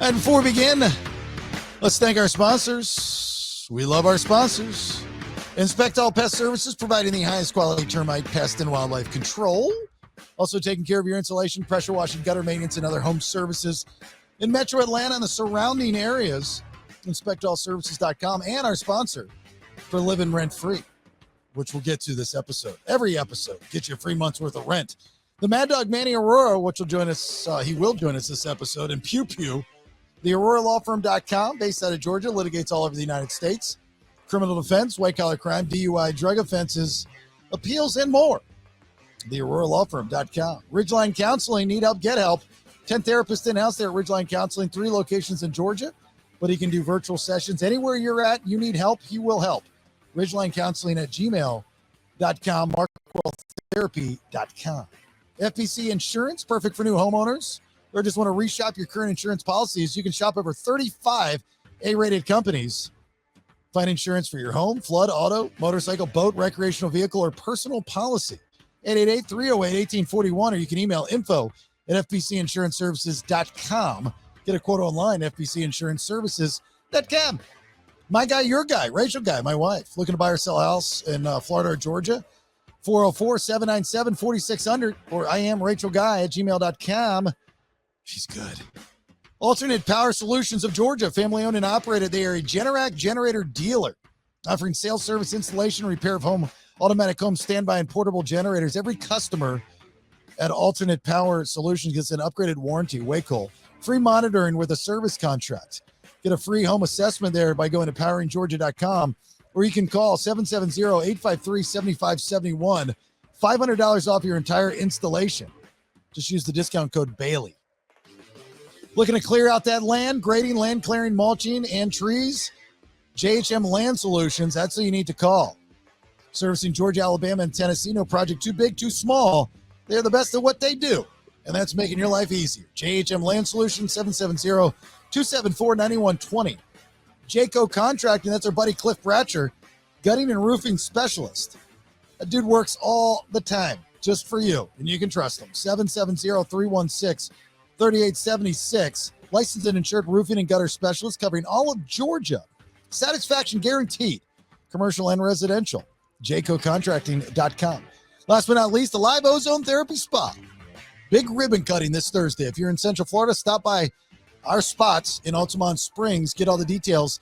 And before we begin, let's thank our sponsors. We love our sponsors. Inspect All Pest Services, providing the highest quality termite, pest, and wildlife control. Also taking care of your insulation, pressure washing, gutter maintenance, and other home services in Metro Atlanta and the surrounding areas. InspectAllServices.com, and our sponsor for Living Rent Free, which we'll get to this episode. Every episode, get you a free month's worth of rent. The Mad Dog Manny Aurora, which will join us, he will join us this episode, and Pew Pew. The AuroraLawFirm.com, based out of Georgia, litigates all over the United States. Criminal defense, white-collar crime, DUI, drug offenses, appeals, and more. The AuroraLawFirm.com. Ridgeline Counseling, need help, get help. 10 therapists in-house there at Ridgeline Counseling, 3 locations in Georgia, but he can do virtual sessions. Anywhere you're at, you need help, he will help. Ridgeline Counseling at gmail.com, markwelltherapy.com. FPC Insurance, perfect for new homeowners, or just want to reshop your current insurance policies. You can shop over 35 A-rated companies. Find insurance for your home, flood, auto, motorcycle, boat, recreational vehicle, or personal policy. 888-308-1841, or you can email info@fpcinsuranceservices.com. Get a quote online, fpcinsuranceservices.com. My guy, your guy, Rachel guy, my wife, looking to buy or sell a house in Florida or Georgia. 404-797-4600, or I am Rachel Guy at gmail.com. She's good. Alternate Power Solutions of Georgia, family-owned and operated. They are a Generac generator dealer, offering sales, service, installation, repair of home, automatic home standby, and portable generators. Every customer at Alternate Power Solutions gets an upgraded warranty, Waco, free monitoring with a service contract. Get a free home assessment there by going to poweringgeorgia.com, or you can call 770-853-7571. $500 off your entire installation. Just use the discount code Bailey. Looking to clear out that land, grading, land clearing, mulching, and trees? JHM Land Solutions, that's who you need to call. Servicing Georgia, Alabama, and Tennessee. No project too big, too small. They're the best at what they do, and that's making your life easier. JHM Land Solutions, 770-274-9120. Jayco Contracting, that's our buddy Cliff Bratcher, gutting and roofing specialist. That dude works all the time, just for you, and you can trust him. 770-316-3876. Licensed and insured roofing and gutter specialist covering all of Georgia. Satisfaction guaranteed. Commercial and residential. JaycoContracting.com. Last but not least, the Live Ozone Therapy Spa. Big ribbon cutting this Thursday. If you're in Central Florida, stop by our spots in Altamont Springs. Get all the details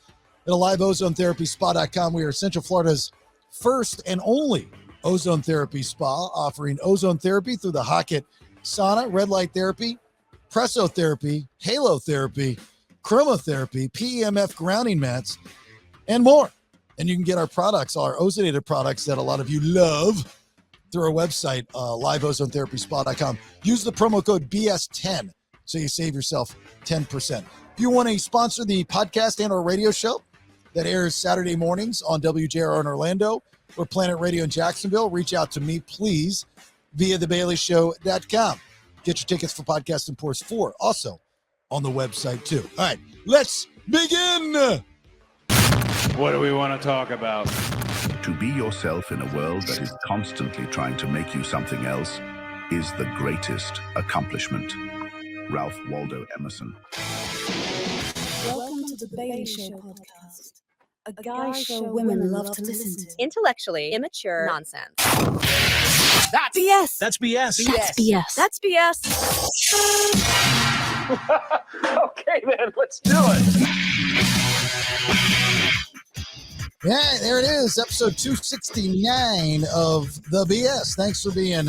at liveozonetherapyspa.com. We are Central Florida's first and only ozone therapy spa, offering ozone therapy through the Hockett sauna, red light therapy, pressotherapy, halotherapy, chromotherapy, PEMF grounding mats, and more. And you can get our products, our ozonated products that a lot of you love, through our website, liveozonetherapyspa.com. Use the promo code BS10 so you save yourself 10%. If you want to sponsor the podcast and our radio show that airs Saturday mornings on WJR in Orlando or Planet Radio in Jacksonville, reach out to me, please, via thebaileyshow.com. Get your tickets for Podcast and Pours 4, also on the website, too. All right, let's begin. What do we want to talk about? To be yourself in a world that is constantly trying to make you something else is the greatest accomplishment. Ralph Waldo Emerson. Welcome to the Bailey Show podcast, a guy show women love to listen to. Intellectually immature nonsense. That's BS. That's BS. That's BS. That's BS. Okay, then, let's do it. Yeah, there it is, episode 269 of The BS. Thanks for being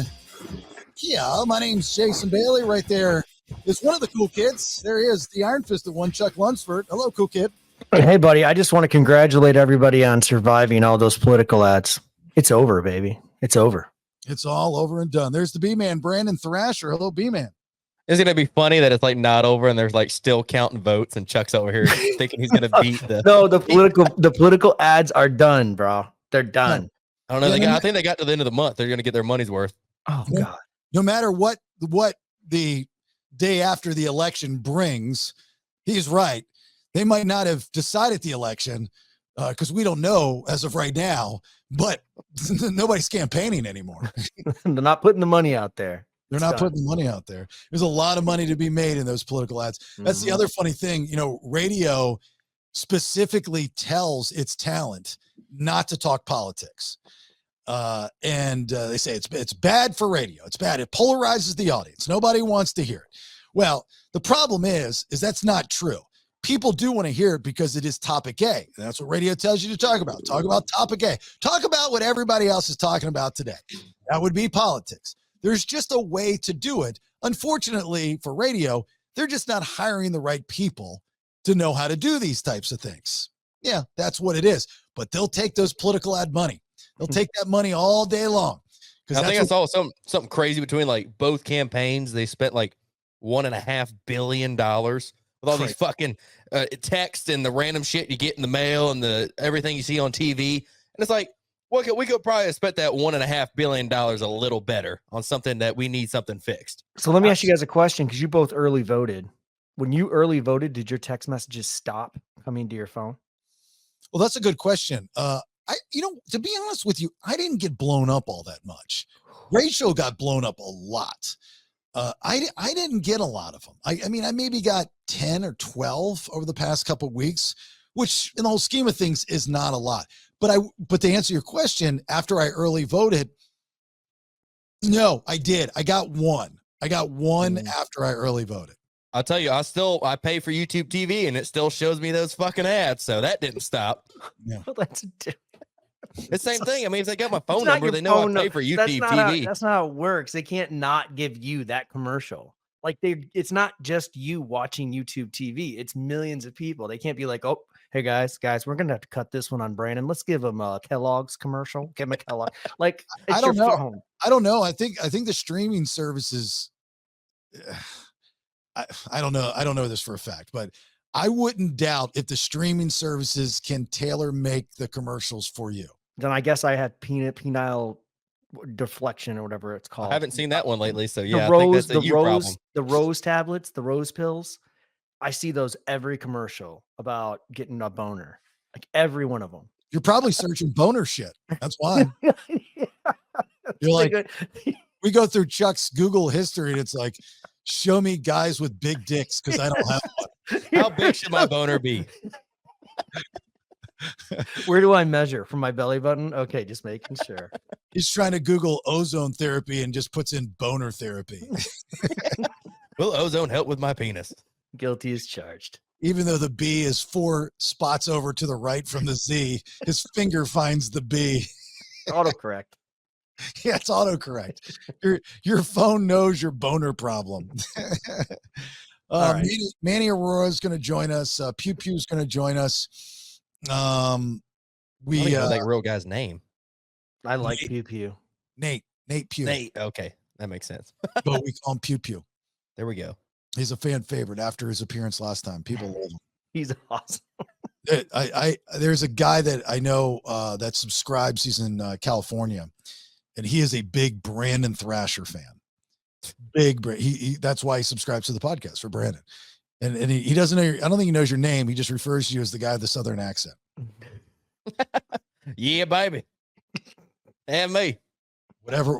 here. My name's Jason Bailey. Right there is one of the cool kids. There he is, the iron-fisted one, Chuck Lunsford. Hello, cool kid. Hey, buddy. I just want to congratulate everybody on surviving all those political ads. It's over, baby. It's over. It's all over and done. There's the B-Man, Brandon Thrasher. Hello, B-Man. Is it gonna be funny that it's like not over and there's like still counting votes and Chuck's over here thinking he's gonna beat the No, the political ads are done, bro. They're done. I don't know. I think they got to the end of the month. They're gonna get their money's worth. Oh God. No matter what the day after the election brings, he's right. They might not have decided the election because we don't know as of right now, but nobody's campaigning anymore. They're not putting the money out there. They're not putting the money out there. There's a lot of money to be made in those political ads. That's the other funny thing. Radio specifically tells its talent not to talk politics. And they say it's bad for radio. It's bad. It polarizes the audience. Nobody wants to hear it. Well, the problem is that's not true. People do want to hear it because it is topic A. And that's what radio tells you to talk about. Talk about topic A. Talk about what everybody else is talking about today. That would be politics. There's just a way to do it. Unfortunately for radio, they're just not hiring the right people to know how to do these types of things. Yeah, that's what it is. But they'll take those political ad money. They'll take that money all day long. I think I saw something crazy between like both campaigns. They spent like $1.5 billion with all these fucking texts and the random shit you get in the mail and the everything you see on TV. And it's like, we could probably have spent that $1.5 billion a little better on something that we need something fixed. So let me ask you guys a question, because you both early voted. When you early voted, did your text messages stop coming to your phone? Well, that's a good question. To be honest with you, I didn't get blown up all that much. Rachel got blown up a lot. I didn't get a lot of them. I mean, I maybe got 10 or 12 over the past couple of weeks, which in the whole scheme of things is not a lot. But to answer your question, after I early voted, no, I did. I got one. After I early voted. I'll tell you, I pay for YouTube TV and it still shows me those fucking ads. So that didn't stop. Yeah. Well, that's the same thing. I mean, if they got my phone number, they know I pay for YouTube TV. That's not how it works. They can't not give you that commercial. Like it's not just you watching YouTube TV. It's millions of people. They can't be like, oh, hey guys, we're gonna have to cut this one on Brandon. Let's give him a Kellogg's commercial. Give him a Kellogg. Like, I don't know. I don't know. I think the streaming services. I don't know. I don't know this for a fact, but I wouldn't doubt if the streaming services can tailor make the commercials for you. Then I guess I had penile deflection or whatever it's called. I haven't seen that one lately, so yeah, I think that's the rose tablets, the rose pills. I see those every commercial about getting a boner, like every one of them. You're probably searching boner shit. That's why. You're like, we go through Chuck's Google history and it's like, show me guys with big dicks because I don't have one. How big should my boner be? Where do I measure? From my belly button? Okay, just making sure. He's trying to Google ozone therapy and just puts in boner therapy. Will ozone help with my penis? Guilty as charged. Even though the B is 4 spots over to the right from the Z, his finger finds the B. Autocorrect. Yeah, it's autocorrect. Your phone knows your boner problem. Right. Manny Aurora is going to join us. Pew Pew is going to join us. I don't even know that real guy's name. I like Pew Pew. Nate Pew. Nate. Okay, that makes sense. But we call him Pew Pew. There we go. He's a fan favorite after his appearance last time. People love him. He's awesome. There's a guy that I know that subscribes. He's in California, and he is a big Brandon Thrasher fan. He that's why he subscribes to the podcast for Brandon. And he doesn't know. I don't think he knows your name. He just refers to you as the guy with the Southern accent. Yeah, baby. And me. Whatever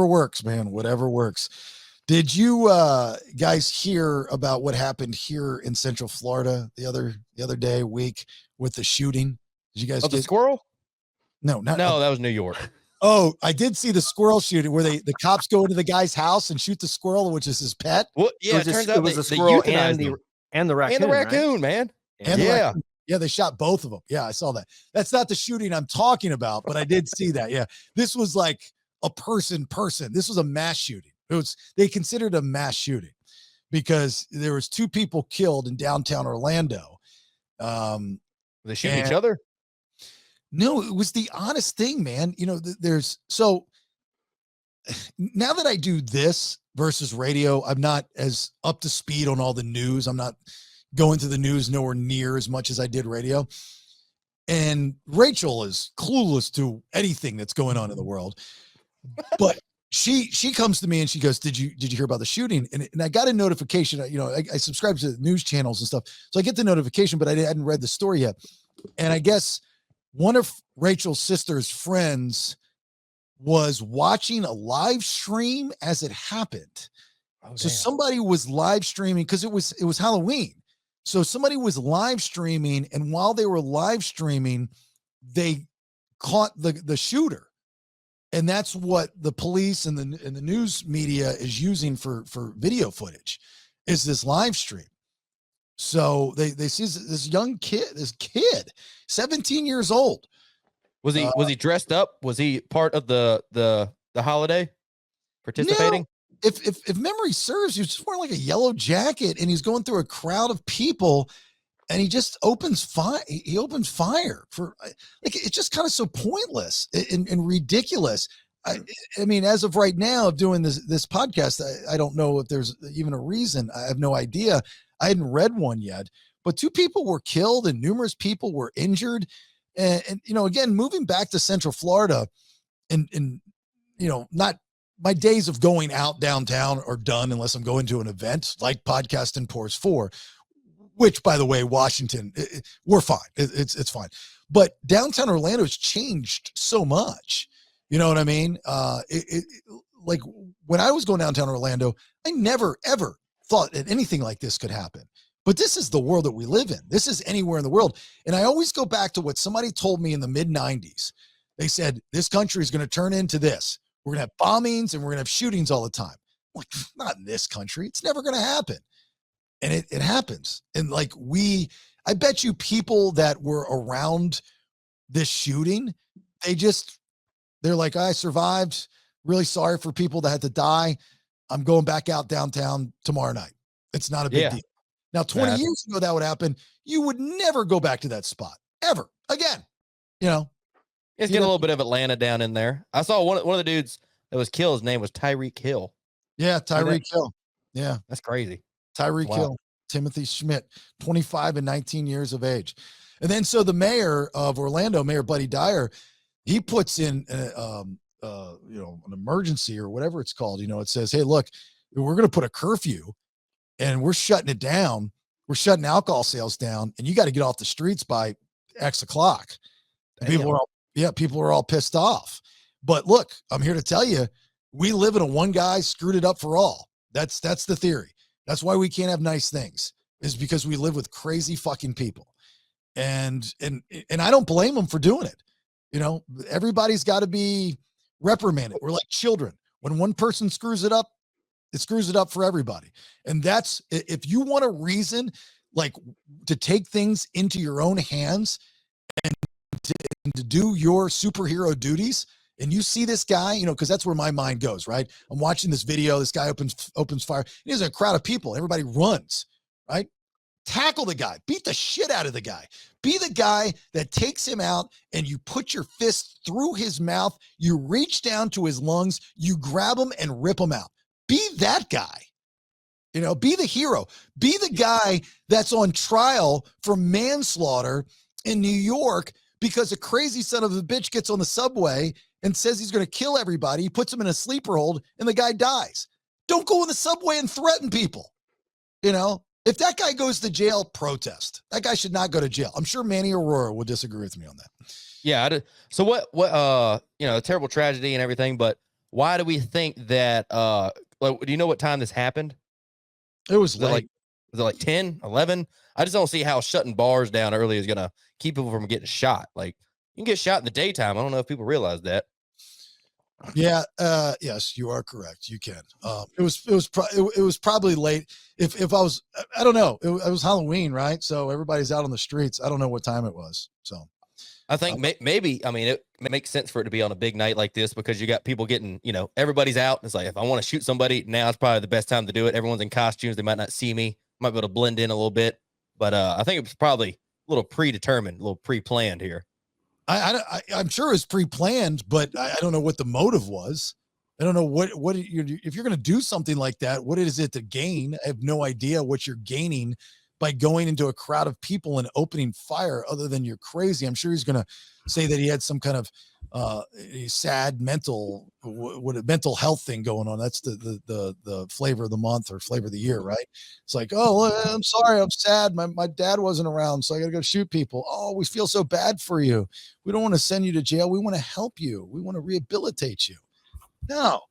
works, man. Whatever works. Did you guys hear about what happened here in Central Florida the other week with the shooting? Did you guys the squirrel? No, that was New York. Oh, I did see the squirrel shooting where the cops go into the guy's house and shoot the squirrel, which is his pet. Well, yeah, it turns out it was the squirrel and the raccoon. And the raccoon, right? Man. And yeah, they shot both of them. Yeah, I saw that. That's not the shooting I'm talking about, but I did see that. Yeah, this was like a person. This was a mass shooting. They considered a mass shooting because there was 2 people killed in downtown Orlando. They shoot each other? No, it was the honest thing, man. You know, so now that I do this versus radio, I'm not as up to speed on all the news. I'm not going to the news nowhere near as much as I did radio. And Rachel is clueless to anything that's going on in the world. But she comes to me and she goes, did you hear about the shooting? And I got a notification. I subscribe to news channels and stuff. So I get the notification, but I hadn't read the story yet. And I guess one of Rachel's sister's friends was watching a live stream as it happened. Oh, So damn. somebody was live streaming because it was Halloween. So somebody was live streaming, and while they were live streaming, they caught the shooter. And that's what the police and the news media is using for video footage, is this live stream. So they see this young kid, 17 years old. Was he dressed up? Was he part of the holiday participating? No, if memory serves, he was just wearing like a yellow jacket, and he's going through a crowd of people, and he just opens fire. He opens fire for, like, it's just kind of so pointless and ridiculous. I mean, as of right now of doing this podcast, I don't know if there's even a reason. I have no idea. I hadn't read one yet, but 2 people were killed and numerous people were injured. And you know, again, moving back to Central Florida, and you know, not my days of going out downtown are done unless I'm going to an event like Podcast and Pours 4, which, by the way, Washington, we're fine. It's fine. But downtown Orlando has changed so much. You know what I mean? Like when I was going downtown Orlando, I never, ever thought that anything like this could happen. But this is the world that we live in. This is anywhere in the world. And I always go back to what somebody told me in the mid-90s. They said, this country is going to turn into this. We're going to have bombings and we're going to have shootings all the time. I'm like, not in this country. It's never going to happen. And it happens. And like I bet you people that were around this shooting, they're like, I survived. Really sorry for people that had to die. I'm going back out downtown tomorrow night. It's not a big deal. Now, 20 years ago, that would happen. You would never go back to that spot ever again. You know, It's getting a little bit of Atlanta down in there. I saw one of the dudes that was killed. His name was Tyreek Hill. Yeah, Tyreek Hill. Yeah, that's crazy. Tyreek Hill, Timothy Schmidt, 25 and 19 years of age. And then so the mayor of Orlando, Mayor Buddy Dyer, he puts in you know, an emergency or whatever it's called. You know, it says, hey, look, we're going to put a curfew and we're shutting it down. We're shutting alcohol sales down, and you got to get off the streets by X o'clock. People are all pissed off. But look, I'm here to tell you, we live in a one guy screwed it up for all. That's the theory. That's why we can't have nice things, is because we live with crazy fucking people. And I don't blame them for doing it. You know, everybody's got to be reprimanded. We're like children. When one person screws it up, it screws it up for everybody. And that's, if you want a reason, like, to take things into your own hands and to do your superhero duties, and you see this guy, you know, because that's where my mind goes, right? I'm watching this video. This guy opens fire. There's a crowd of people. Everybody runs, right? Tackle the guy. Beat the shit out of the guy. Be the guy that takes him out, and you put your fist through his mouth. You reach down to his lungs. You grab him and rip him out. Be that guy. You know, be the hero. Be the guy that's on trial for manslaughter in New York because a crazy son of a bitch gets on the subway and says he's going to kill everybody. He puts him in a sleeper hold and the guy dies. Don't go in the subway and threaten people. You know, if that guy goes to jail, protest. That guy should not go to jail. I'm sure Manny Aurora will disagree with me on that. Yeah. So what, you know, a terrible tragedy and everything, but why do we think that, like, do you know what time this happened? It was late. Was it like 10, 11? I just don't see how shutting bars down early is going to keep people from getting shot. Like, you can get shot in the daytime. I don't know if people realize that. Yeah. Yes, you are correct. You can. It was probably late. If I was, I don't know. It was Halloween, right? So everybody's out on the streets. I don't know what time it was. So I think maybe, I mean, it makes sense for it to be on a big night like this because you got people getting, you know, everybody's out. It's like, if I want to shoot somebody, now it's probably the best time to do it. Everyone's in costumes. They might not see me. Might be able to blend in a little bit. But I think it was probably a little predetermined, a little pre-planned here. I'm sure it's pre-planned, but I don't know what the motive was. I don't know what if you're going to do something like that, what is it to gain? I have no idea what you're gaining by going into a crowd of people and opening fire other than you're crazy. I'm sure he's going to say that he had some kind of a sad mental what a mental health thing going on. That's the flavor of the month or flavor of the year, right? It's like, oh, I'm sorry, I'm sad. My dad wasn't around, so I gotta go shoot people. Oh, we feel so bad for you. We don't want to send you to jail. We want to help you. We want to rehabilitate you. No,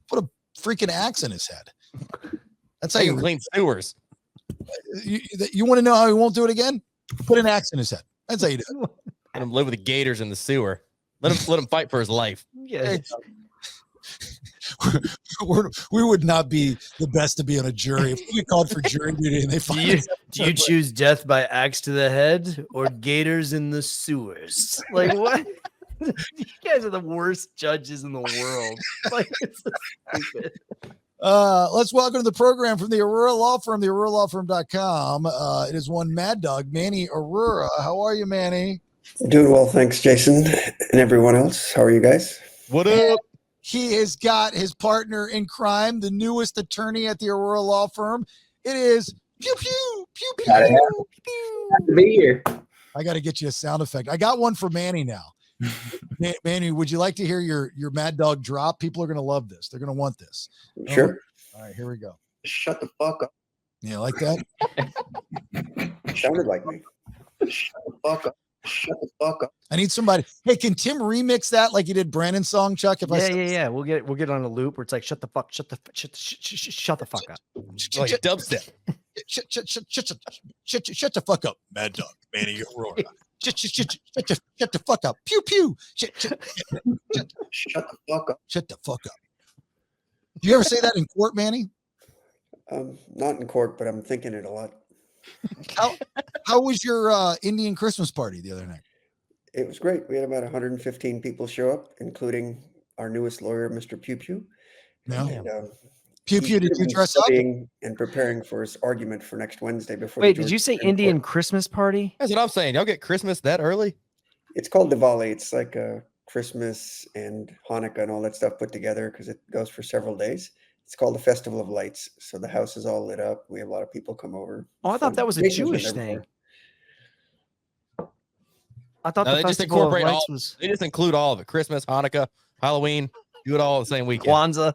put a freaking axe in his head. That's how How you you clean sewers? You want to know how he won't do it again? Put an axe in his head. That's how you do it. Let him live with the gators in the sewer. Let him fight for his life. Yeah. We would not be the best to be on a jury if we get called for jury duty and they find Do you choose death by axe to the head or gators in the sewers? Like what? You guys are the worst judges in the world. Like it's so stupid. Let's welcome to the program from the Aurora Law Firm, the AuroraLawFirm.com. It is one Mad Dog, Manny Aurora. How are you, Manny? Doing well, thanks, Jason, and everyone else. How are you guys? What up? He has got his partner in crime, the newest attorney at the Aurora Law Firm. It is pew pew pew pew pew. Happy to be here. I got to get you a sound effect. I got one for Manny now. Manny, would you like to hear your Mad Dog drop? People are going to love this. They're going to want this. Sure. All right, here we go. Shut the fuck up. Yeah, like that? Sounded like me. Shut the fuck up. Shut the fuck up. I need somebody. Hey, can Tim remix that like he did Brandon's song, Chuck? If Yeah. We'll get on a loop where it's like shut the fuck up. Like dubstep. Shut the fuck up, Mad Dog, Manny Aurora. Shut the fuck up. Pew pew. Shut the fuck up. Shut the fuck up. Do you ever say that in court, Manny? Not in court, but I'm thinking it a lot. How was your Indian Christmas party the other night? It was great. We had about 115 people show up, including our newest lawyer, Mr. Pew Pew. No. And, Pew Pew, did you dress up? And preparing for his argument for next Wednesday before. Wait, did you say Indian Christmas party? That's what I'm saying. Y'all get Christmas that early? It's called Diwali. It's like a Christmas and Hanukkah and all that stuff put together because it goes for several days. It's called the Festival of Lights. So the house is all lit up. We have a lot of people come over. Oh, I thought that was a Jewish thing. I thought they just incorporate all. They just include all of it: Christmas, Hanukkah, Halloween. Do it all the same weekend. Kwanzaa.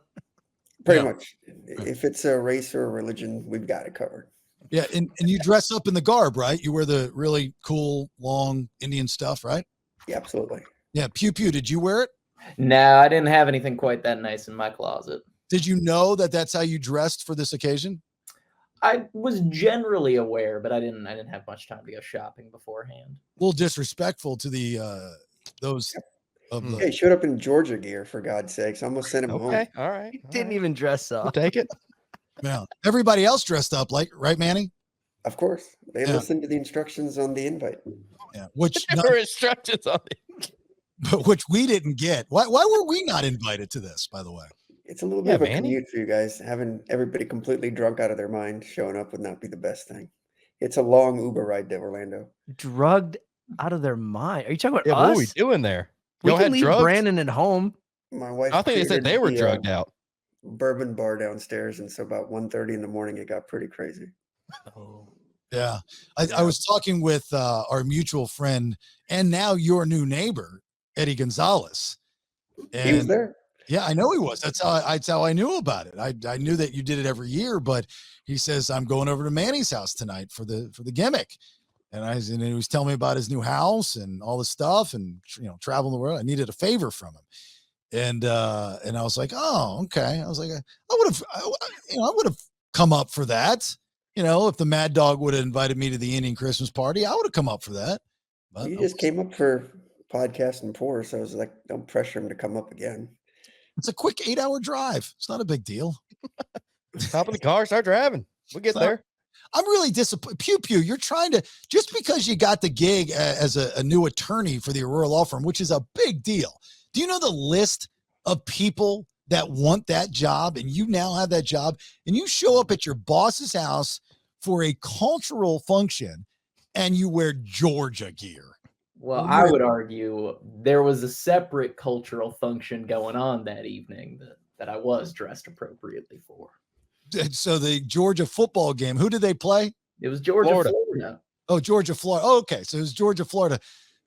Pretty much. If it's a race or a religion, we've got it covered. Yeah, and you dress up in the garb, right? You wear the really cool, long Indian stuff, right? Yeah, absolutely. Yeah, Pew Pew, did you wear it? No, I didn't have anything quite that nice in my closet. Did you know that that's how you dressed for this occasion? I was generally aware, but I didn't have much time to go shopping beforehand. A little disrespectful to the those of the. Hey, showed up in Georgia gear for God's sakes. I almost sent him home. Okay, all right. Didn't even dress up. We'll take it. Yeah, everybody else dressed up like, right, Manny? Of course, they listened to the instructions on the invite. Yeah, which instructions on it, but which we didn't get. Why were we not invited to this? By the way, it's a little bit of a commute for you guys. Having everybody completely drunk out of their mind showing up would not be the best thing. It's a long Uber ride to Orlando. Drugged out of their mind. Are you talking about us? What are we doing there? We Y'all can had leave drugs? Brandon at home. My wife. I think they said they were drugged out. Bourbon bar downstairs, and so about 1:30 in the morning, it got pretty crazy. Oh. Yeah, I was talking with our mutual friend and now your new neighbor, Eddie Gonzalez. And he was there. Yeah, I know he was. That's how I knew about it. I knew that you did it every year, but he says I'm going over to Manny's house tonight for the gimmick. And he was telling me about his new house and all this stuff and traveling the world. I needed a favor from him. And I was like, oh, okay. I was like, I would have come up for that. If the Mad Dog would have invited me to the Indian Christmas party, I would have come up for that. But you just came up for podcast and pour, so I was like, don't pressure him to come up again. It's a quick 8-hour drive. It's not a big deal. Hop in the car, start driving. We'll get there. I'm really disappointed. Pew Pew, you're trying to, just because you got the gig as a new attorney for the Aurora Law Firm, which is a big deal. Do you know the list of people that want that job, and you now have that job, and you show up at your boss's house for a cultural function and you wear Georgia gear? Well, I would argue there was a separate cultural function going on that evening that I was dressed appropriately for. So the Georgia football game, who did they play? It was Georgia, Florida. Oh, Georgia, Florida. Oh, okay. So it was Georgia, Florida.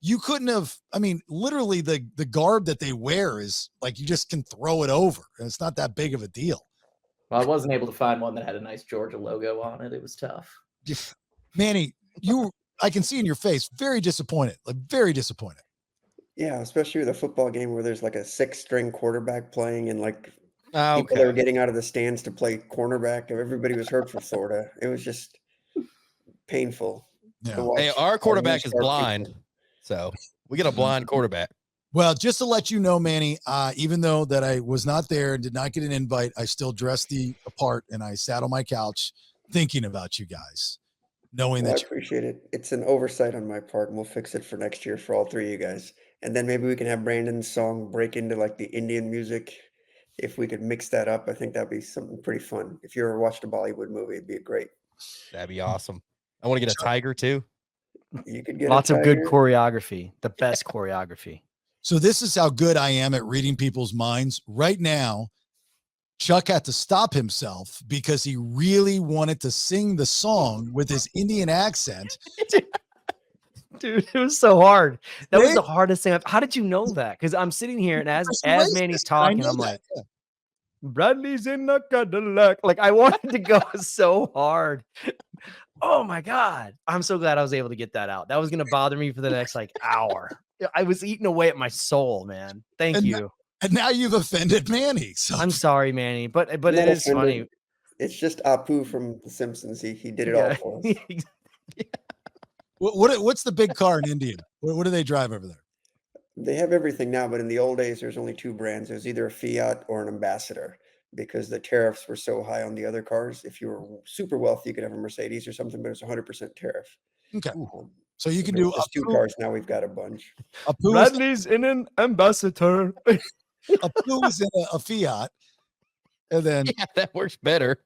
you couldn't have, I mean, literally the garb that they wear is like, you just can throw it over and it's not that big of a deal. Well, I wasn't able to find one that had a nice Georgia logo on it. It was tough. Manny, I can see in your face, very disappointed, like very disappointed. Yeah, especially with a football game where there's like a 6-string quarterback playing and like Okay. people that are getting out of the stands to play cornerback. Everybody was hurt for Florida. It was just painful. Yeah. to watch Hey, our all quarterback these is sharp blind, people. so we get a blind quarterback. Well, just to let you know, Manny, even though that I was not there and did not get an invite, I still dressed the part and I sat on my couch thinking about you guys, knowing Well, I that you, appreciate it. It's an oversight on my part, and we'll fix it for next year for all three of you guys. And then maybe we can have Brandon's song break into like the Indian music. If we could mix that up, I think that'd be something pretty fun. If you ever watched a Bollywood movie, it'd be great. That'd be awesome. I want to get a tiger too. You could get Lots a of good tiger. choreography, the best choreography. so this is how good I am at reading people's minds. Right now, Chuck had to stop himself because he really wanted to sing the song with his Indian accent. Dude, it was so hard. That was Right? the hardest thing. How did you know that? Because I'm sitting here and as Racist. Manny's I talking, know I'm that, like, yeah. Bradley's in the Cadillac. Like I wanted to go so hard. Oh my God. I'm so glad I was able to get that out. That was gonna bother me for the next like hour. I was eating away at my soul, man. Thank And you. And now you've offended Manny. So I'm sorry, Manny, but I'm it not is funny. offended. It's just Apu from The Simpsons. He did it all for us. what's the big car in India? What do they drive over there? They have everything now, but in the old days, there's only two brands. There's either a Fiat or an Ambassador because the tariffs were so high on the other cars. If you were super wealthy, you could have a Mercedes or something, but it's 100% tariff. Okay. Um, So you so can there do was just two Apu. cars. Now we've got a bunch. Apu is, Bradley's in an ambassador. Apu is in a Fiat. And then Yeah, that works better.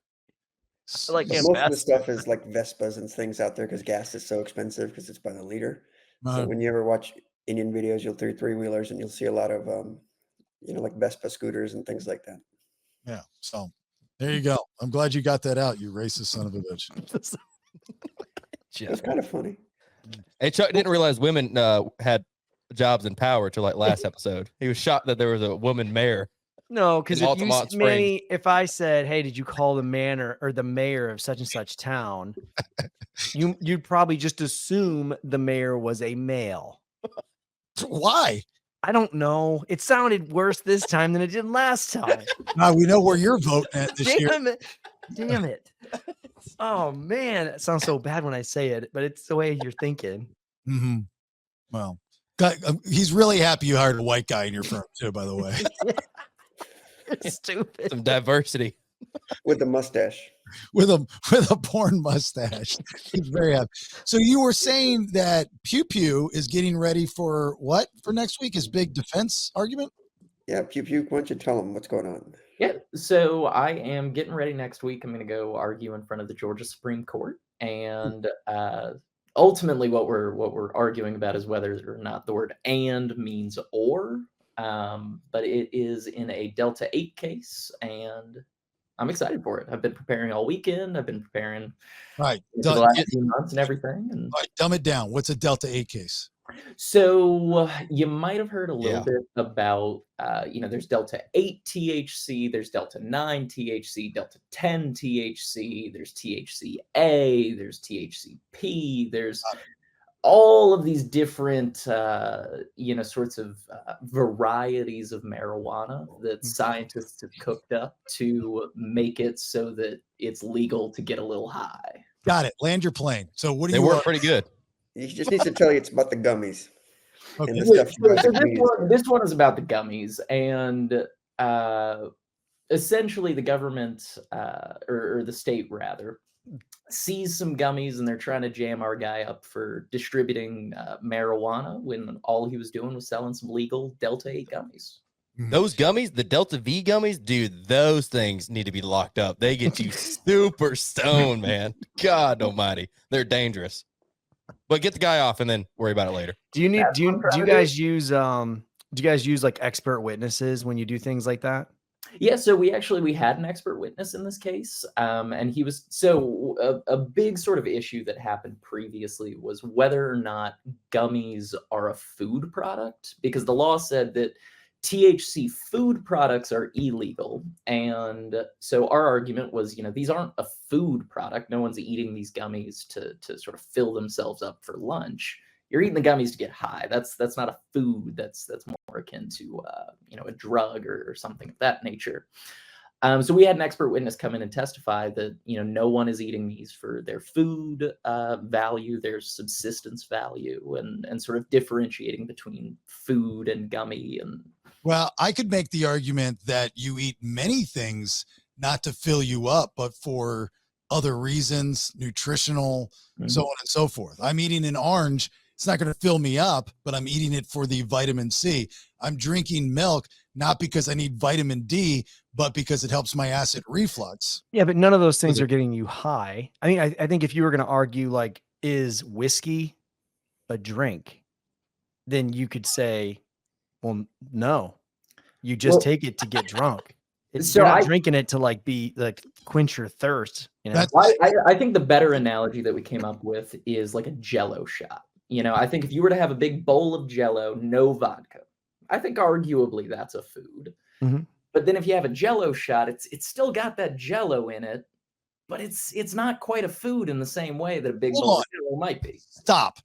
Like But most of the ambassador. stuff is like Vespas and things out there because gas is so expensive because it's by the liter. So when you ever watch Indian videos, you'll do three-wheelers and you'll see a lot of, like Vespa scooters and things like that. yeah. So there you go. I'm glad you got that out, you racist son of a bitch. It was kind of funny. Hey, Chuck didn't realize women had jobs and power till like last episode. He was shocked that there was a woman mayor. No, because In if you, Altamont Springs. Manny, if I said, "Hey, did you call the mayor or the mayor of such and such town?" You'd probably just assume the mayor was a male. Why? I don't know. It sounded worse this time than it did last time. Now we know where you're voting at this year. Damn it! Damn it! Oh man, it sounds so bad when I say it, but it's the way you're thinking. Mm-hmm. Well, he's really happy you hired a white guy in your firm too, by the way. Stupid. Some diversity. With the mustache. with a porn mustache. He's very happy. So you were saying that Pew Pew is getting ready for what for next week? His big defense argument? Yeah, Pew Pew, why don't you tell them what's going on? Yeah, so I am getting ready next week. I'm going to go argue in front of the Georgia Supreme Court, and ultimately, what we're arguing about is whether or not the word "and" means "or." But it is in a Delta 8 case, and I'm excited for it. I've been preparing all weekend. I've been preparing Right. for the last few months and everything. And All right, dumb it down. What's a Delta 8 case? so you might have heard a little Yeah. bit about, there's Delta 8 THC, there's Delta 9 THC, Delta 10 THC, there's THCA, there's THCP, there's all of these different, sorts of varieties of marijuana that scientists have cooked up to make it so that it's legal to get a little high. Got it. Land your plane. So what do They you work pretty good. He just needs to tell you it's about the gummies. Okay. And the stuff you guys So use. this one is about the gummies, and essentially the government, or the state rather, sees some gummies and they're trying to jam our guy up for distributing marijuana when all he was doing was selling some legal Delta 8 gummies. Those gummies, the Delta V gummies, dude, those things need to be locked up. They get you super stoned, man. God almighty. They're dangerous. But get the guy off and then worry about it later. Do you guys use like expert witnesses when you do things like that? Yeah, so we had an expert witness in this case, and he was a big sort of issue that happened previously was whether or not gummies are a food product, because the law said that THC food products are illegal, and so our argument was, these aren't a food product. No one's eating these gummies to sort of fill themselves up for lunch. You're eating the gummies to get high. That's not a food. That's more akin to a drug or something of that nature. So we had an expert witness come in and testify that no one is eating these for their food value, their subsistence value, and sort of differentiating between food and gummy. And well, I could make the argument that you eat many things not to fill you up, but for other reasons, nutritional, so on and so forth. I'm eating an orange. It's not going to fill me up, but I'm eating it for the vitamin C. I'm drinking milk, not because I need vitamin D, but because it helps my acid reflux. Yeah, but none of those things are getting you high. I mean, I think if you were going to argue, like, is whiskey a drink, then you could say, well, no, you just take it to get drunk. You're not drinking it to like quench your thirst. I think the better analogy that we came up with is like a Jell-O shot. I think if you were to have a big bowl of Jell-O, no vodka, I think arguably that's a food. Mm-hmm. But then if you have a Jell-O shot, it's still got that Jell-O in it, but it's not quite a food in the same way that a big bowl of Jell-O might be. Stop.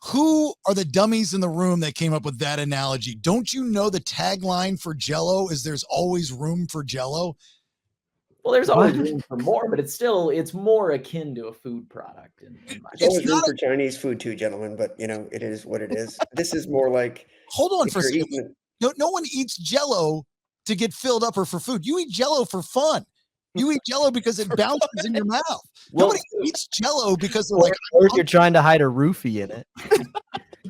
Who are the dummies in the room that came up with that analogy? Don't you know the tagline for Jell-O is "There's always room for Jell-O"? Well, there's always room for more, but it's more akin to a food product. There's always room for Chinese food too, gentlemen, but it is what it is. This is more like, hold on for a second. No one eats Jell-O to get filled up or for food. You eat Jell-O for fun. You eat Jell-O because it bounces in your mouth. Nobody eats Jell-O because or if you're trying to hide a roofie in it.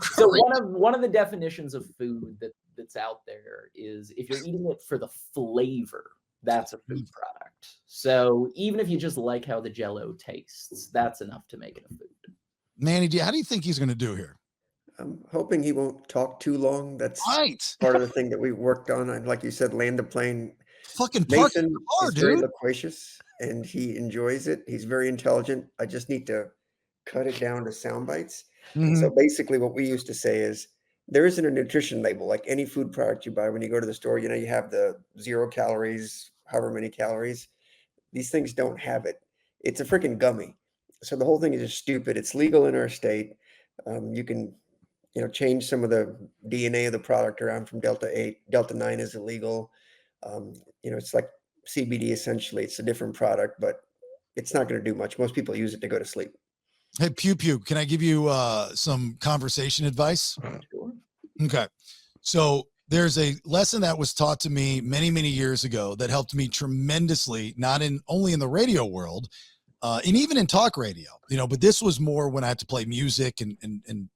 So one of the definitions of food that's out there is if you're eating it for the flavor, that's a food product. So even if you just like how the Jell-O tastes, that's enough to make it a food. Manny, how do you think he's going to do here? I'm hoping he won't talk too long. That's part of the thing that we worked on. And like you said, land the plane. Fucking Nathan is very loquacious and he enjoys it. He's very intelligent. I just need to cut it down to sound bites. Mm-hmm. So basically what we used to say is there isn't a nutrition label like any food product you buy when you go to the store. You have the 0 calories, however many calories. These things don't have it. It's a freaking gummy. So the whole thing is just stupid. It's legal in our state. You can change some of the DNA of the product around from Delta 8. Delta 9 is illegal. It's like CBD essentially. It's a different product, but it's not going to do much. Most people use it to go to sleep. Hey, Pew Pew, can I give you some conversation advice? Sure. Okay. So there's a lesson that was taught to me many, many years ago that helped me tremendously, not only in the radio world, and even in talk radio, but this was more when I had to play music and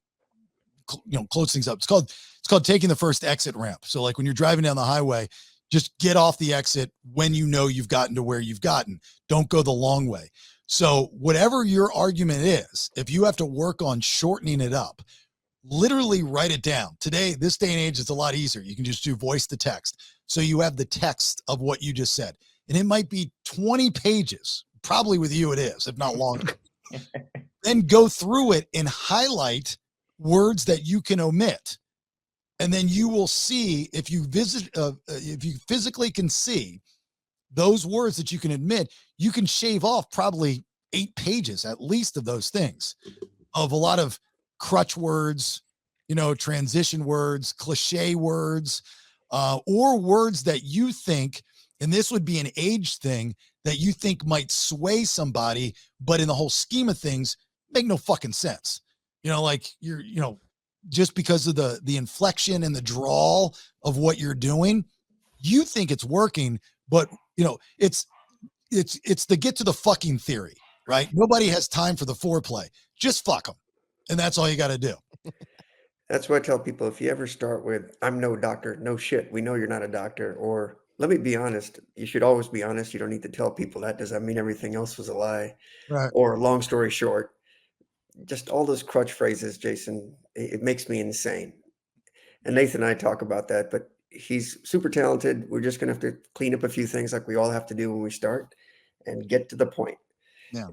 close things up. It's called taking the first exit ramp. So like when you're driving down the highway, just get off the exit when you've gotten to where you've gotten. Don't go the long way. So whatever your argument is, if you have to work on shortening it up, literally write it down. Today, this day and age, it's a lot easier. You can just do voice to text. So you have the text of what you just said. And it might be 20 pages. Probably with you it is, if not longer. Then go through it and highlight words that you can omit. And then you will see if you physically can see those words that you can admit, you can shave off probably 8 pages at least of those things, of a lot of crutch words, transition words, cliche words, or words that you think, and this would be an age thing, that you think might sway somebody, but in the whole scheme of things, make no fucking sense. Like you're, just because of the inflection and the drawl of what you're doing, you think it's working, but it's the get to the fucking theory, right? Nobody has time for the foreplay. Just fuck them. And that's all you got to do. That's what I tell people. If you ever start with, I'm no doctor, no shit. We know you're not a doctor. Or let me be honest. You should always be honest. You don't need to tell people that. Does that mean everything else was a lie? Right. Or long story short, just all those crutch phrases, Jason, it makes me insane. And Nathan and I talk about that, but he's super talented. We're just going to have to clean up a few things like we all have to do when we start and get to the point. Yeah.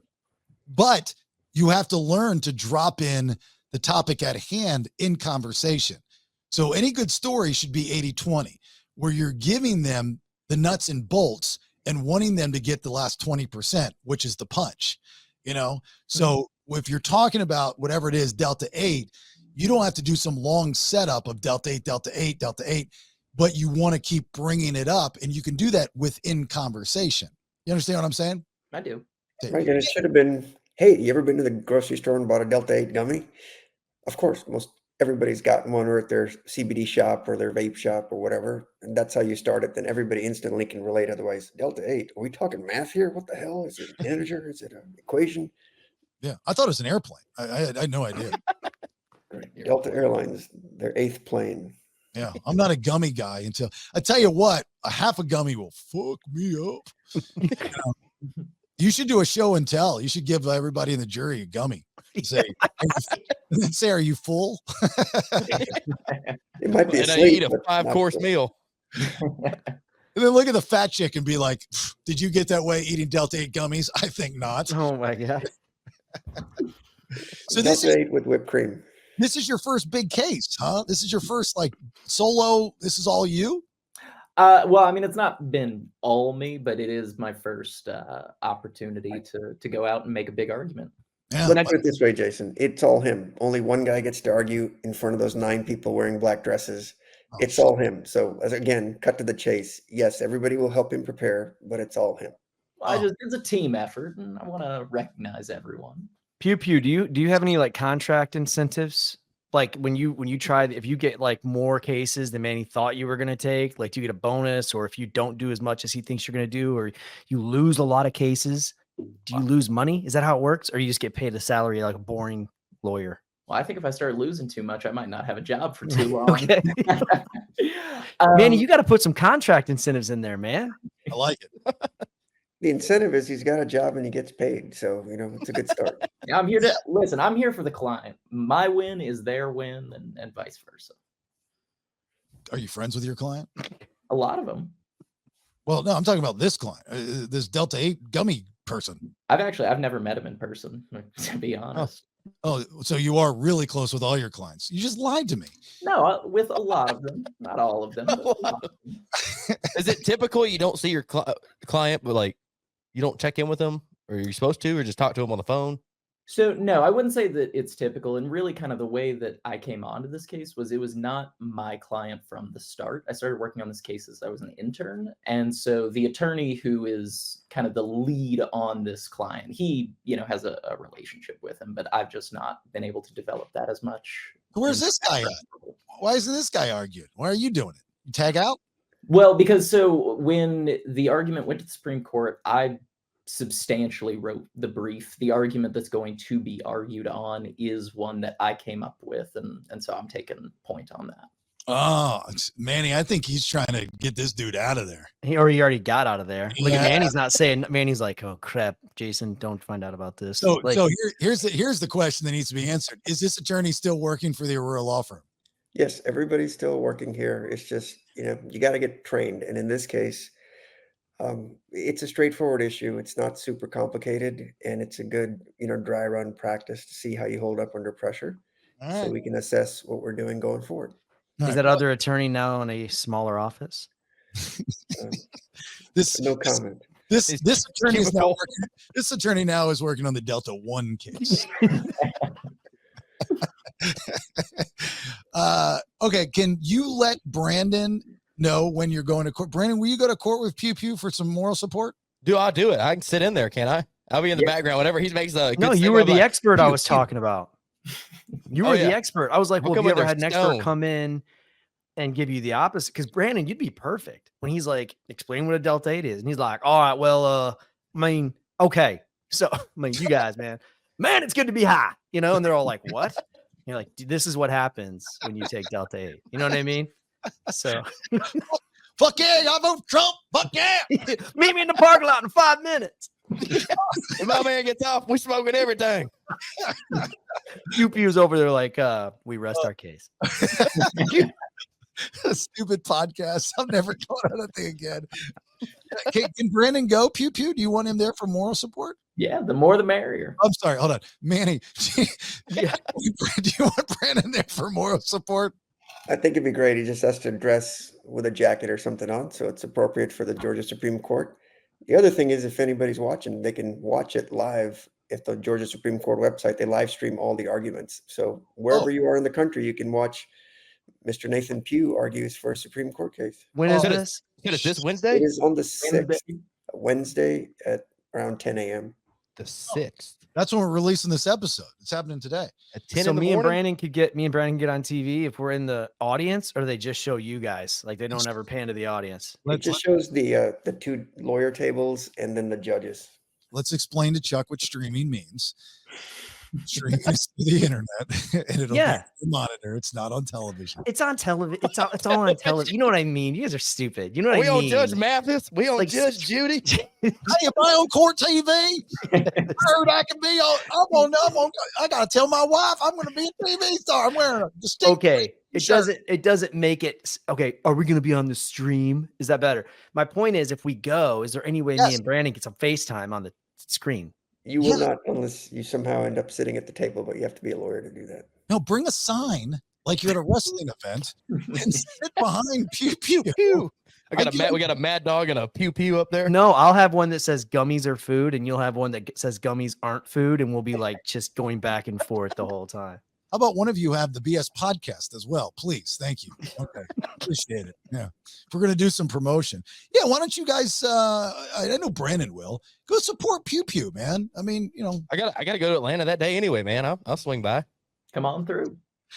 But you have to learn to drop in the topic at hand in conversation. So any good story should be 80-20, where you're giving them the nuts and bolts and wanting them to get the last 20%, which is the punch, you know? So if you're talking about whatever it is, Delta 8, you don't have to do some long setup of Delta 8, Delta 8, Delta 8, but you want to keep bringing it up, and you can do that within conversation. You understand what I'm saying? I do. Right, and it should have been, hey, you ever been to the grocery store and bought a Delta 8 gummy? Of course, everybody's gotten one, or at their CBD shop or their vape shop or whatever, and that's how you start it. Then everybody instantly can relate. Otherwise, Delta 8, are we talking math here? What the hell? Is it an integer? Is it an equation? Yeah, I thought it was an airplane. I had no idea. Right. Delta Airlines, their 8th plane. Yeah, I'm not a gummy guy until I tell you what, a half a gummy will fuck me up. You should do a show and tell. You should give everybody in the jury a gummy. Say, are you full? It might be And I asleep, eat a but 5-course not meal. And then look at the fat chick and be like, did you get that way eating Delta 8 gummies? I think not. Oh my God. So Delta 8 with whipped cream. This is your first big case, huh? This is your first like solo. This is all you? Well, I mean, it's not been all me, but it is my first opportunity to go out and make a big argument. Yeah. Let's put it this way, Jason. It's all him. Only one guy gets to argue in front of those 9 people wearing black dresses. It's all him. So, again, cut to the chase. Yes, everybody will help him prepare, but it's all him. Well, it's a team effort, and I want to recognize everyone. Pew Pew, do you have any like contract incentives? Like when you try, if you get like more cases than Manny thought you were going to take, like do you get a bonus, or if you don't do as much as he thinks you're going to do, or you lose a lot of cases, do you lose money? Is that how it works? Or you just get paid a salary like a boring lawyer? Well, I think if I start losing too much, I might not have a job for too long. Okay. Manny, you got to put some contract incentives in there, man. I like it. The incentive is he's got a job and he gets paid. So, it's a good start. Yeah, I'm here to listen. I'm here for the client. My win is their win, and vice versa. Are you friends with your client? A lot of them. Well, no, I'm talking about this client, this Delta 8 gummy person. I've never met him in person, to be honest. Oh, so you are really close with all your clients. You just lied to me. No, with a lot of them, not all of them. But a lot of them. Is it typical you don't see your client, but like you don't check in with them, or you're supposed to, or just talk to them on the phone? So no, I wouldn't say that it's typical. And really kind of the way that I came onto this case was it was not my client from the start. I started working on this case as I was an intern. And so the attorney who is kind of the lead on this client, he, has a relationship with him, but I've just not been able to develop that as much. Where's this guy at? Why isn't this guy arguing? Why are you doing it? You tag out? Well, because so when the argument went to the Supreme Court, I substantially wrote the brief. The argument that's going to be argued on is one that I came up with, and so I'm taking point on that. Oh, Manny, I think he's trying to get this dude out of there. He already got out of there. Look Yeah. at Manny's not saying. Manny's like, oh crap, Jason, don't find out about this. So Like, here's the question that needs to be answered. Is this attorney still working for the Aurora law firm? Yes, everybody's still working here. It's just, you got to get trained. And in this case, it's a straightforward issue. It's not super complicated, and it's a good, dry run practice to see how you hold up under pressure. All So right. we can assess what we're doing going forward. is that other attorney now in a smaller office? This No comment. This attorney is now cubicle. working, this attorney now is working on the Delta 1 case. Okay, can you let Brandon know when you're going to court? Brandon, will you go to court with Pew Pew for some moral support? I'll do it. I can sit in there, can't I? I'll be in the background whenever he makes a. No, good you statement, were I'm the like, expert I "Pew, was pew." talking about. You Oh, were yeah. the expert. I was like, I'll well, have come you with ever their had an expert stone. come in and give you the opposite? Because Brandon, you'd be perfect when he's like, explain what a Delta 8 is. And he's like, all right, well, okay. So, you guys, man, it's good to be high, and they're all like, what? You're like, this is what happens when you take Delta 8. You know what I mean? So, Fuck yeah, I vote Trump. Fuck yeah. meet me in the parking lot in 5 minutes. If my man gets off, we smoking everything. Pew Pew's over there like, we rest our case. A stupid podcast. I'm never going on that thing again. Can Brandon go? Pew pew. Do you want him there for moral support? Yeah, the more the merrier. I'm sorry. Hold on, Manny. Yeah. Do you want Brandon there for moral support? I think it'd be great. He just has to dress with a jacket or something on, so it's appropriate for the Georgia Supreme Court. The other thing is, if anybody's watching, they can watch it live at the Georgia Supreme Court website. They live stream all the arguments. So wherever you are in the country, you can watch Mr. Nathan Pugh argues for a Supreme Court case. When is this? Is this Wednesday? It is on the 6th, Wednesday at around 10 a.m. The 6th. That's when we're releasing this episode. It's happening today. At 10 So in the me and morning? Brandon could get on TV if we're in the audience, or they just show you guys. Like they don't ever pan to the audience. It just shows the two lawyer tables and then the judges. Let's explain to Chuck what streaming means. Streaming is to the internet, and it'll be on the monitor. It's not on television. It's on television. It's all on television. You know what I mean? You guys are stupid. You know what We I don't mean? judge Mathis. We don't Like, judge Judy. Hey, am I on court TV? Heard I can be on. I gotta tell my wife I'm going to be a TV star. I'm wearing a distinct. Okay, shirt. it doesn't make it okay. Are we going to be on the stream? Is that better? My point is, if we go, is there any way me and Brandon get some FaceTime on the screen? You will not unless you somehow end up sitting at the table, but you have to be a lawyer to do that. No, bring a sign like you're at a wrestling event and sit behind pew pew. Pew. We got a mad dog and a pew pew up there. No, I'll have one that says gummies are food, and you'll have one that says gummies aren't food, and we'll be like just going back and forth the whole time. How about one of you have the BS podcast as well, please? Thank you. Okay, appreciate it. Yeah, if we're gonna do some promotion, yeah, why don't you guys? I know Brandon will go support Pew Pew, man. I mean, you know, I gotta go to Atlanta that day anyway, man. I'll swing by. Come on through.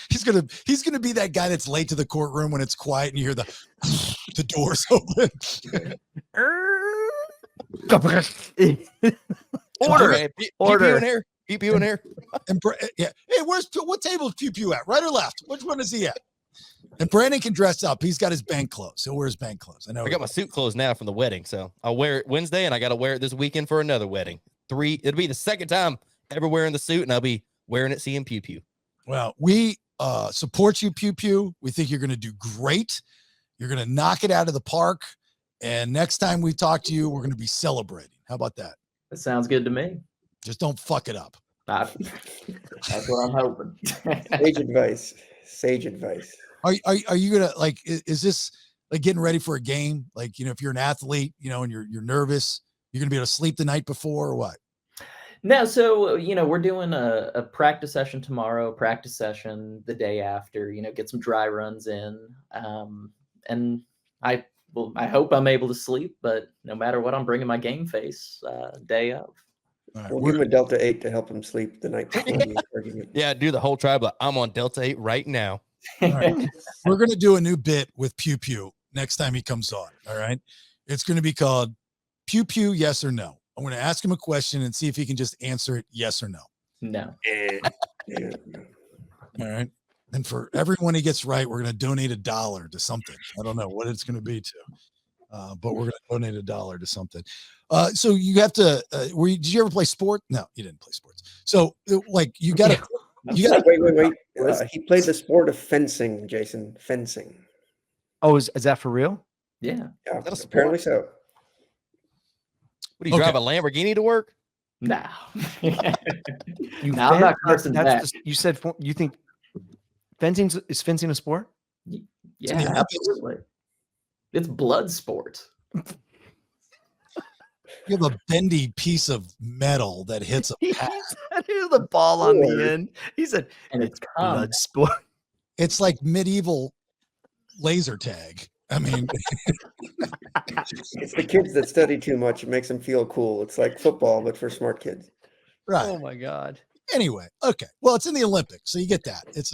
he's gonna be that guy that's late to the courtroom when it's quiet and you hear the doors open. Order. Okay, Order. Pew in here. Pew pew in here. And yeah, hey, what table is Pew Pew at? Right or left? Which one is he at? And Brandon can dress up. He's got his bank clothes. He'll wear his bank clothes. I know. I got my suit clothes now from the wedding, so I'll wear it Wednesday, and I got to wear it this weekend for another wedding. It'll be the second time ever wearing the suit, and I'll be wearing it seeing Pew Pew. Well, we support you, Pew Pew. We think you're going to do great. You're going to knock it out of the park. And next time we talk to you, we're going to be celebrating. How about that? That sounds good to me. Just don't fuck it up. That's what I'm hoping. Sage advice. Sage advice. Are you gonna like? Is this like getting ready for a game? Like, you know, if you're an athlete, you know, and you're nervous, you're gonna be able to sleep the night before or what? No, so we're doing a practice session tomorrow, practice session the day after. Get some dry runs in, and I hope I'm able to sleep. But no matter what, I'm bringing my game face day of. Right, we'll give him a Delta 8 to help him sleep the night before the argument. Yeah, do the whole tribe. Like, I'm on Delta 8 right now. All right. We're going to do a new bit with Pew Pew next time he comes on. All right. It's going to be called Pew Pew, yes or no. I'm going to ask him a question and see if he can just answer it yes or no. No. Yeah. All right. And for everyone he gets right, we're going to donate $1 to something. I don't know what it's going to be to, but we're going to donate $1 to something. So you have to, did you ever play sport? No, you didn't play sports. So like you got to, wait. He played the sport of fencing, Jason. Fencing. Oh, is that for real? Yeah. Yeah, apparently so. What do you drive a Lamborghini to work? No. I'm not cursing that. You said you think is fencing a sport? Yeah, absolutely. It's blood sport. You have a bendy piece of metal that hits a path. Here's the ball on the end. He said, and it's blood sport. It's like medieval laser tag. I mean, it's the kids that study too much. It makes them feel cool. It's like football, but for smart kids. Right. Oh my God. Anyway, okay. Well, it's in the Olympics, so you get that. It's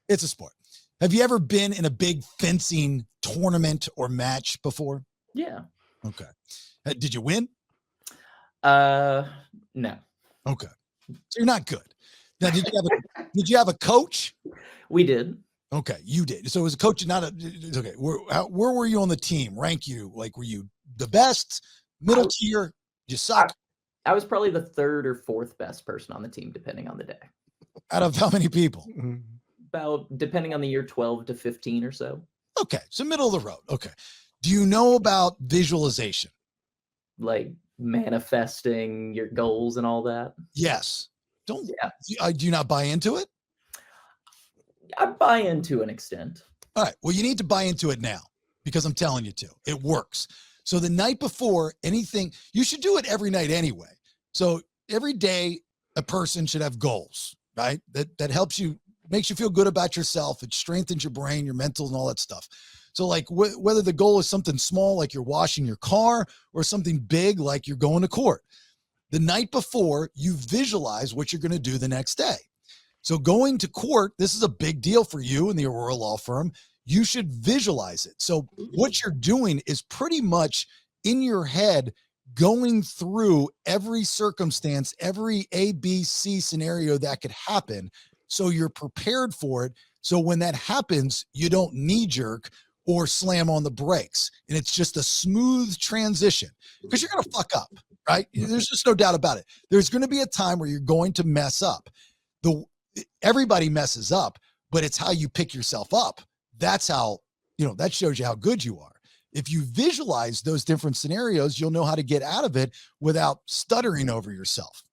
a sport. Have you ever been in a big fencing tournament or match before? Yeah. Okay. Did you win? No. Okay. So you're not good. Now, did you have a coach? We did. Okay, you did. So it was a coach, not a. Okay, where were you on the team? Rank you? Like, were you the best, middle tier? You suck. I was probably the third or fourth best person on the team, depending on the day. Out of how many people? About, depending on the year, 12 to 15 or so. Okay, so middle of the road. Okay. Do you know about visualization? Like manifesting your goals and all that. Yes. Don't Yeah. do you not buy into it? I buy into an extent. All right. Well, you need to buy into it now because I'm telling you to. It works. So the night before anything, you should do it every night anyway. So every day, a person should have goals, right? That helps you, makes you feel good about yourself. It strengthens your brain, your mental, and all that stuff. So like whether the goal is something small, like you're washing your car, or something big, like you're going to court, the night before you visualize what you're going to do the next day. So going to court, this is a big deal for you in the Aurora Law Firm. You should visualize it. So what you're doing is pretty much in your head going through every circumstance, every A, B, C scenario that could happen. So you're prepared for it. So when that happens, you don't knee jerk or slam on the brakes. And it's just a smooth transition because you're going to fuck up, right? There's just no doubt about it. There's going to be a time where you're going to mess up. Everybody messes up, but it's how you pick yourself up. That's how, that shows you how good you are. If you visualize those different scenarios, you'll know how to get out of it without stuttering over yourself.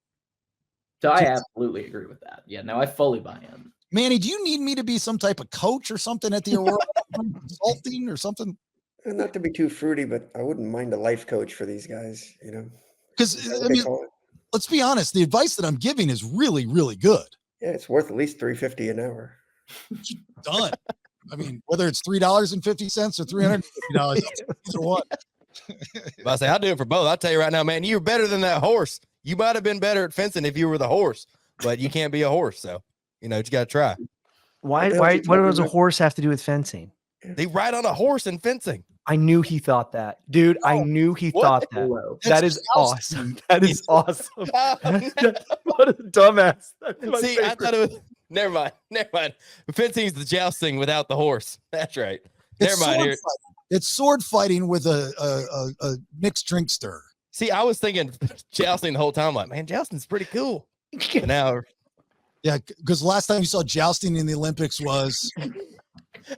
So I absolutely agree with that. Yeah, no, I fully buy in. Manny, do you need me to be some type of coach or something at the Aurora consulting or something? Not to be too fruity, but I wouldn't mind a life coach for these guys, Because let's be honest, the advice that I'm giving is really, really good. Yeah, it's worth at least $3.50 an hour. Done. I mean, whether it's $3.50 or $350, either one. I say I'll do it for both. I'll tell you right now, man, you're better than that horse. You might have been better at fencing if you were the horse, but you can't be a horse. So, you got to try. What does a horse have to do with fencing? They ride on a horse in fencing. I knew he thought that, dude. I knew he thought that. That is awesome. That is awesome. What a dumbass. See, I thought it was. Never mind. Fencing is the jousting without the horse. That's right. Never mind. It's sword fighting with a mixed drink stir. See, I was thinking jousting the whole time. Like, man, jousting's pretty cool. Now, yeah, because last time you saw jousting in the Olympics was.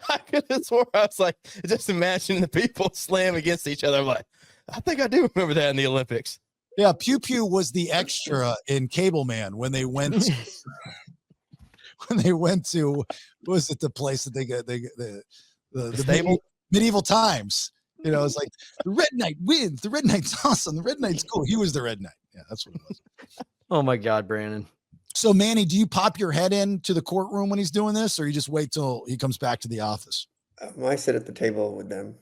I could have swore I was like, just imagine the people slam against each other. I'm like, I think I do remember that in the Olympics. Yeah, Pew Pew was the extra in Cable Man when they went. To what was it, the place that they got the stable medieval times? It's like the Red Knight wins. The Red Knight's awesome. The Red Knight's cool. He was the Red Knight. Yeah, that's what it was. Oh my God, Brandon. So Manny, do you pop your head into the courtroom when he's doing this, or you just wait till he comes back to the office? I sit at the table with them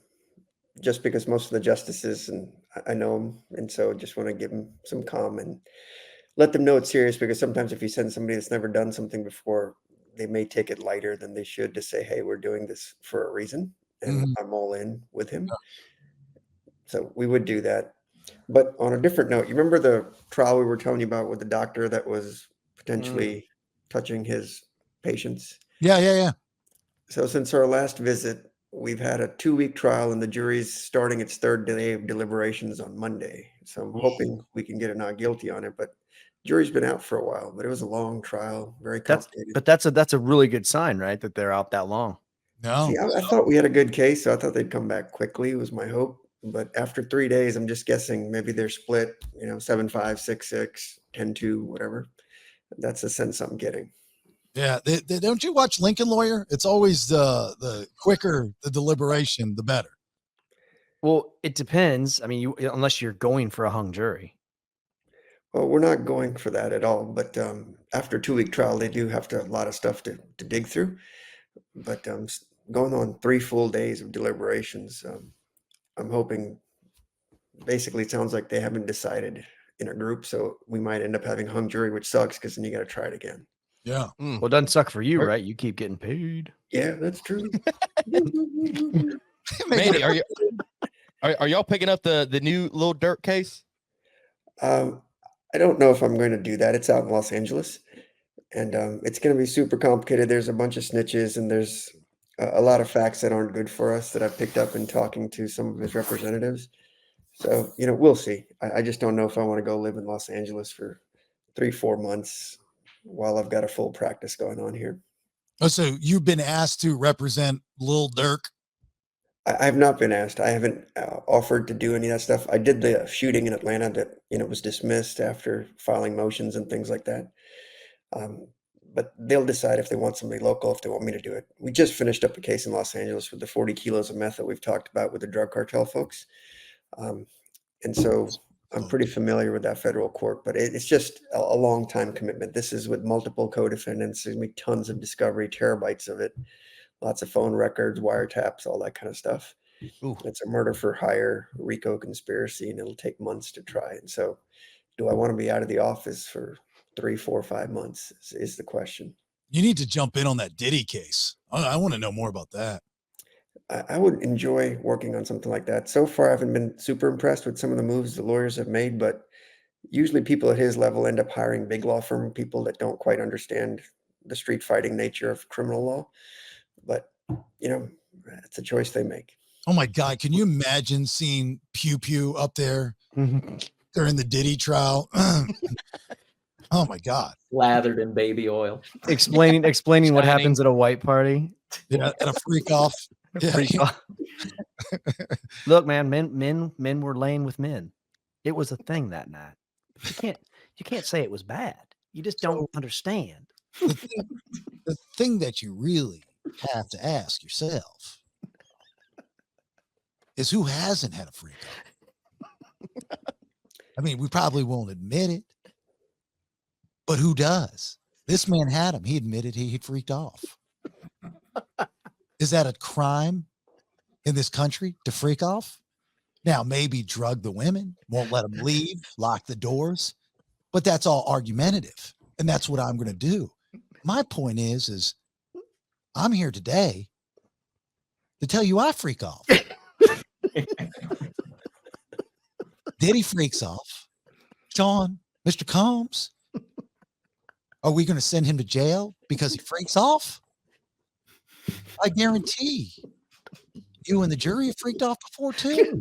just because most of the justices and I know them, and so just want to give them some calm and let them know it's serious, because sometimes if you send somebody that's never done something before, they may take it lighter than they should to say, hey, we're doing this for a reason, and I'm all in with him. So we would do that. But on a different note, you remember the trial we were telling you about with the doctor that was potentially touching his patients? Yeah. So since our last visit, we've had a 2-week trial and the jury's starting its third day of deliberations on Monday. So I'm hoping we can get a not guilty on it, but jury's been out for a while, but it was a long trial, very complicated. But that's a really good sign, right? That they're out that long. No. See, I thought we had a good case, so I thought they'd come back quickly, was my hope. But after 3 days, I'm just guessing maybe they're split, 7-5, 6-6, 10-2, whatever. That's the sense I'm getting. Yeah. Don't you watch Lincoln Lawyer? It's always the quicker the deliberation, the better. Well, it depends. I mean, unless you're going for a hung jury. Well, we're not going for that at all. But after 2-week trial, they do have a lot of stuff to dig through. But going on 3 full days of deliberations, I'm hoping, basically it sounds like they haven't decided in a group. So we might end up having hung jury, which sucks because then you got to try it again. Yeah. Well, it doesn't suck for you, right? You keep getting paid. Yeah, that's true. Manny, are y'all picking up the new Lil Durk case? I don't know if I'm going to do that. It's out in Los Angeles, and it's going to be super complicated. There's a bunch of snitches, and there's a lot of facts that aren't good for us that I've picked up in talking to some of his representatives. So, we'll see. I just don't know if I want to go live in Los Angeles for 3-4 months while I've got a full practice going on here. Oh, so you've been asked to represent Lil Durk? I have not been asked. I haven't offered to do any of that stuff. I did the shooting in Atlanta that, was dismissed after filing motions and things like that. But they'll decide if they want somebody local, if they want me to do it. We just finished up a case in Los Angeles with the 40 kilos of meth that we've talked about with the drug cartel folks. And so I'm pretty familiar with that federal court, but it's just a long time commitment. This is with multiple co-defendants. There's going to be tons of discovery, terabytes of it, lots of phone records, wiretaps, all that kind of stuff. Ooh. It's a murder for hire, RICO conspiracy, and it'll take months to try. And so do I want to be out of the office for 3, 4, 5 months is the question. You need to jump in on that Diddy case. I want to know more about that. I would enjoy working on something like that. So far, I haven't been super impressed with some of the moves the lawyers have made, but usually people at his level end up hiring big law firm people that don't quite understand the street fighting nature of criminal law. But, it's a choice they make. Oh my God. Can you imagine seeing Pew Pew up there during the Diddy trial? Oh my God. Lathered in baby oil. Explaining what happens at a white party. Yeah, at a freak off. Yeah. Look, man, men were laying with men. It was a thing that night. You can't say it was bad. You just don't understand. The thing that you really have to ask yourself is who hasn't had a freak off? I mean, we probably won't admit it, but who does? This man had him. He admitted he freaked off. Is that a crime in this country to freak off? Now, maybe drug the women, won't let them leave, lock the doors, but that's all argumentative. And that's what I'm going to do. My point is I'm here today to tell you I freak off. Diddy freaks off. Sean, Mr. Combs, are we going to send him to jail because he freaks off? I guarantee you and the jury have freaked off before too.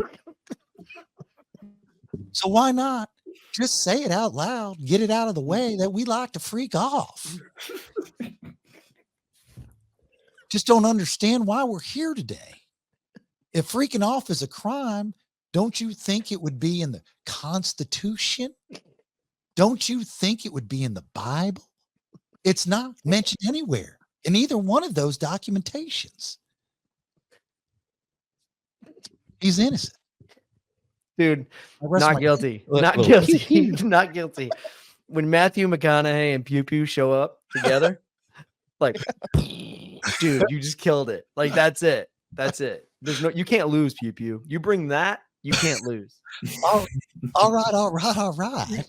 So why not just say it out loud, get it out of the way that we like to freak off? Just don't understand why we're here today. If freaking off is a crime, don't you think it would be in the Constitution? Don't you think it would be in the Bible? It's not mentioned anywhere in either one of those documentations. He's innocent. Dude, not guilty. Not guilty. Not guilty. When Matthew McConaughey and Pew Pew show up together, like, dude, you just killed it. Like, that's it. That's it. You can't lose, Pew Pew. You bring that, you can't lose. All right.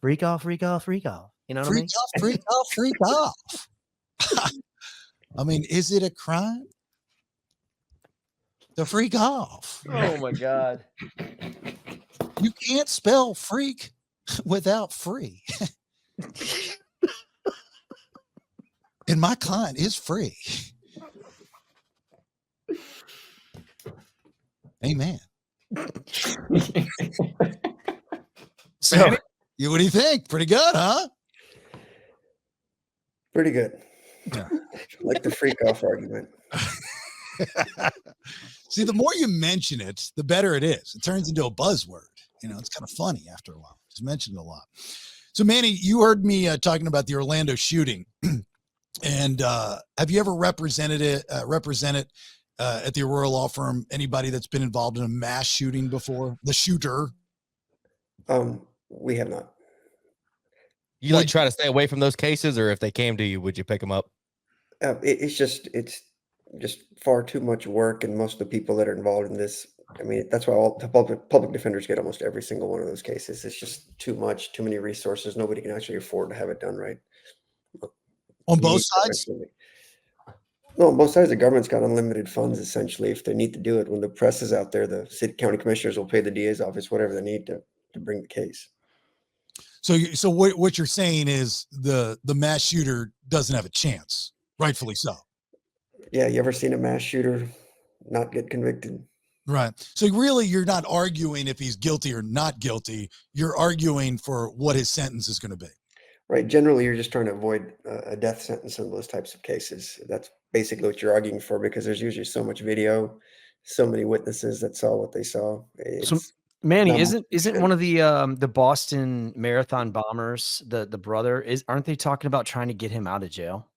Freak off, freak off, freak off. You know what I mean? Freak off. I mean, is it a crime to freak off? Oh my God. You can't spell freak without free. And my client is free. Amen. So, what do you think? Pretty good, huh? Pretty good. Yeah. Like the freak off argument. See, the more you mention it, the better it is. It turns into a buzzword. It's kind of funny after a while. Just mention it a lot. So, Manny, you heard me talking about the Orlando shooting. And have you ever represented at the Aurora Law Firm anybody that's been involved in a mass shooting before? The shooter? We have not. You try to stay away from those cases, or if they came to you, would you pick them up? It's just far too much work, and most of the people that are involved in this, I mean, that's why all the public defenders get almost every single one of those cases. It's just too much, too many resources. Nobody can actually afford to have it done right. On both sides? No, on both sides. The government's got unlimited funds, essentially, if they need to do it. When the press is out there, the city county commissioners will pay the DA's office whatever they need to bring the case. So what you're saying is the mass shooter doesn't have a chance, rightfully so. Yeah, you ever seen a mass shooter not get convicted? Right. So really, you're not arguing if he's guilty or not guilty. You're arguing for what his sentence is going to be. Right. Generally, you're just trying to avoid a death sentence in those types of cases. That's basically what you're arguing for because there's usually so much video, so many witnesses that saw what they saw. So It's Manny, not much to isn't defend. one of the Boston Marathon bombers, the brother, aren't they talking about trying to get him out of jail?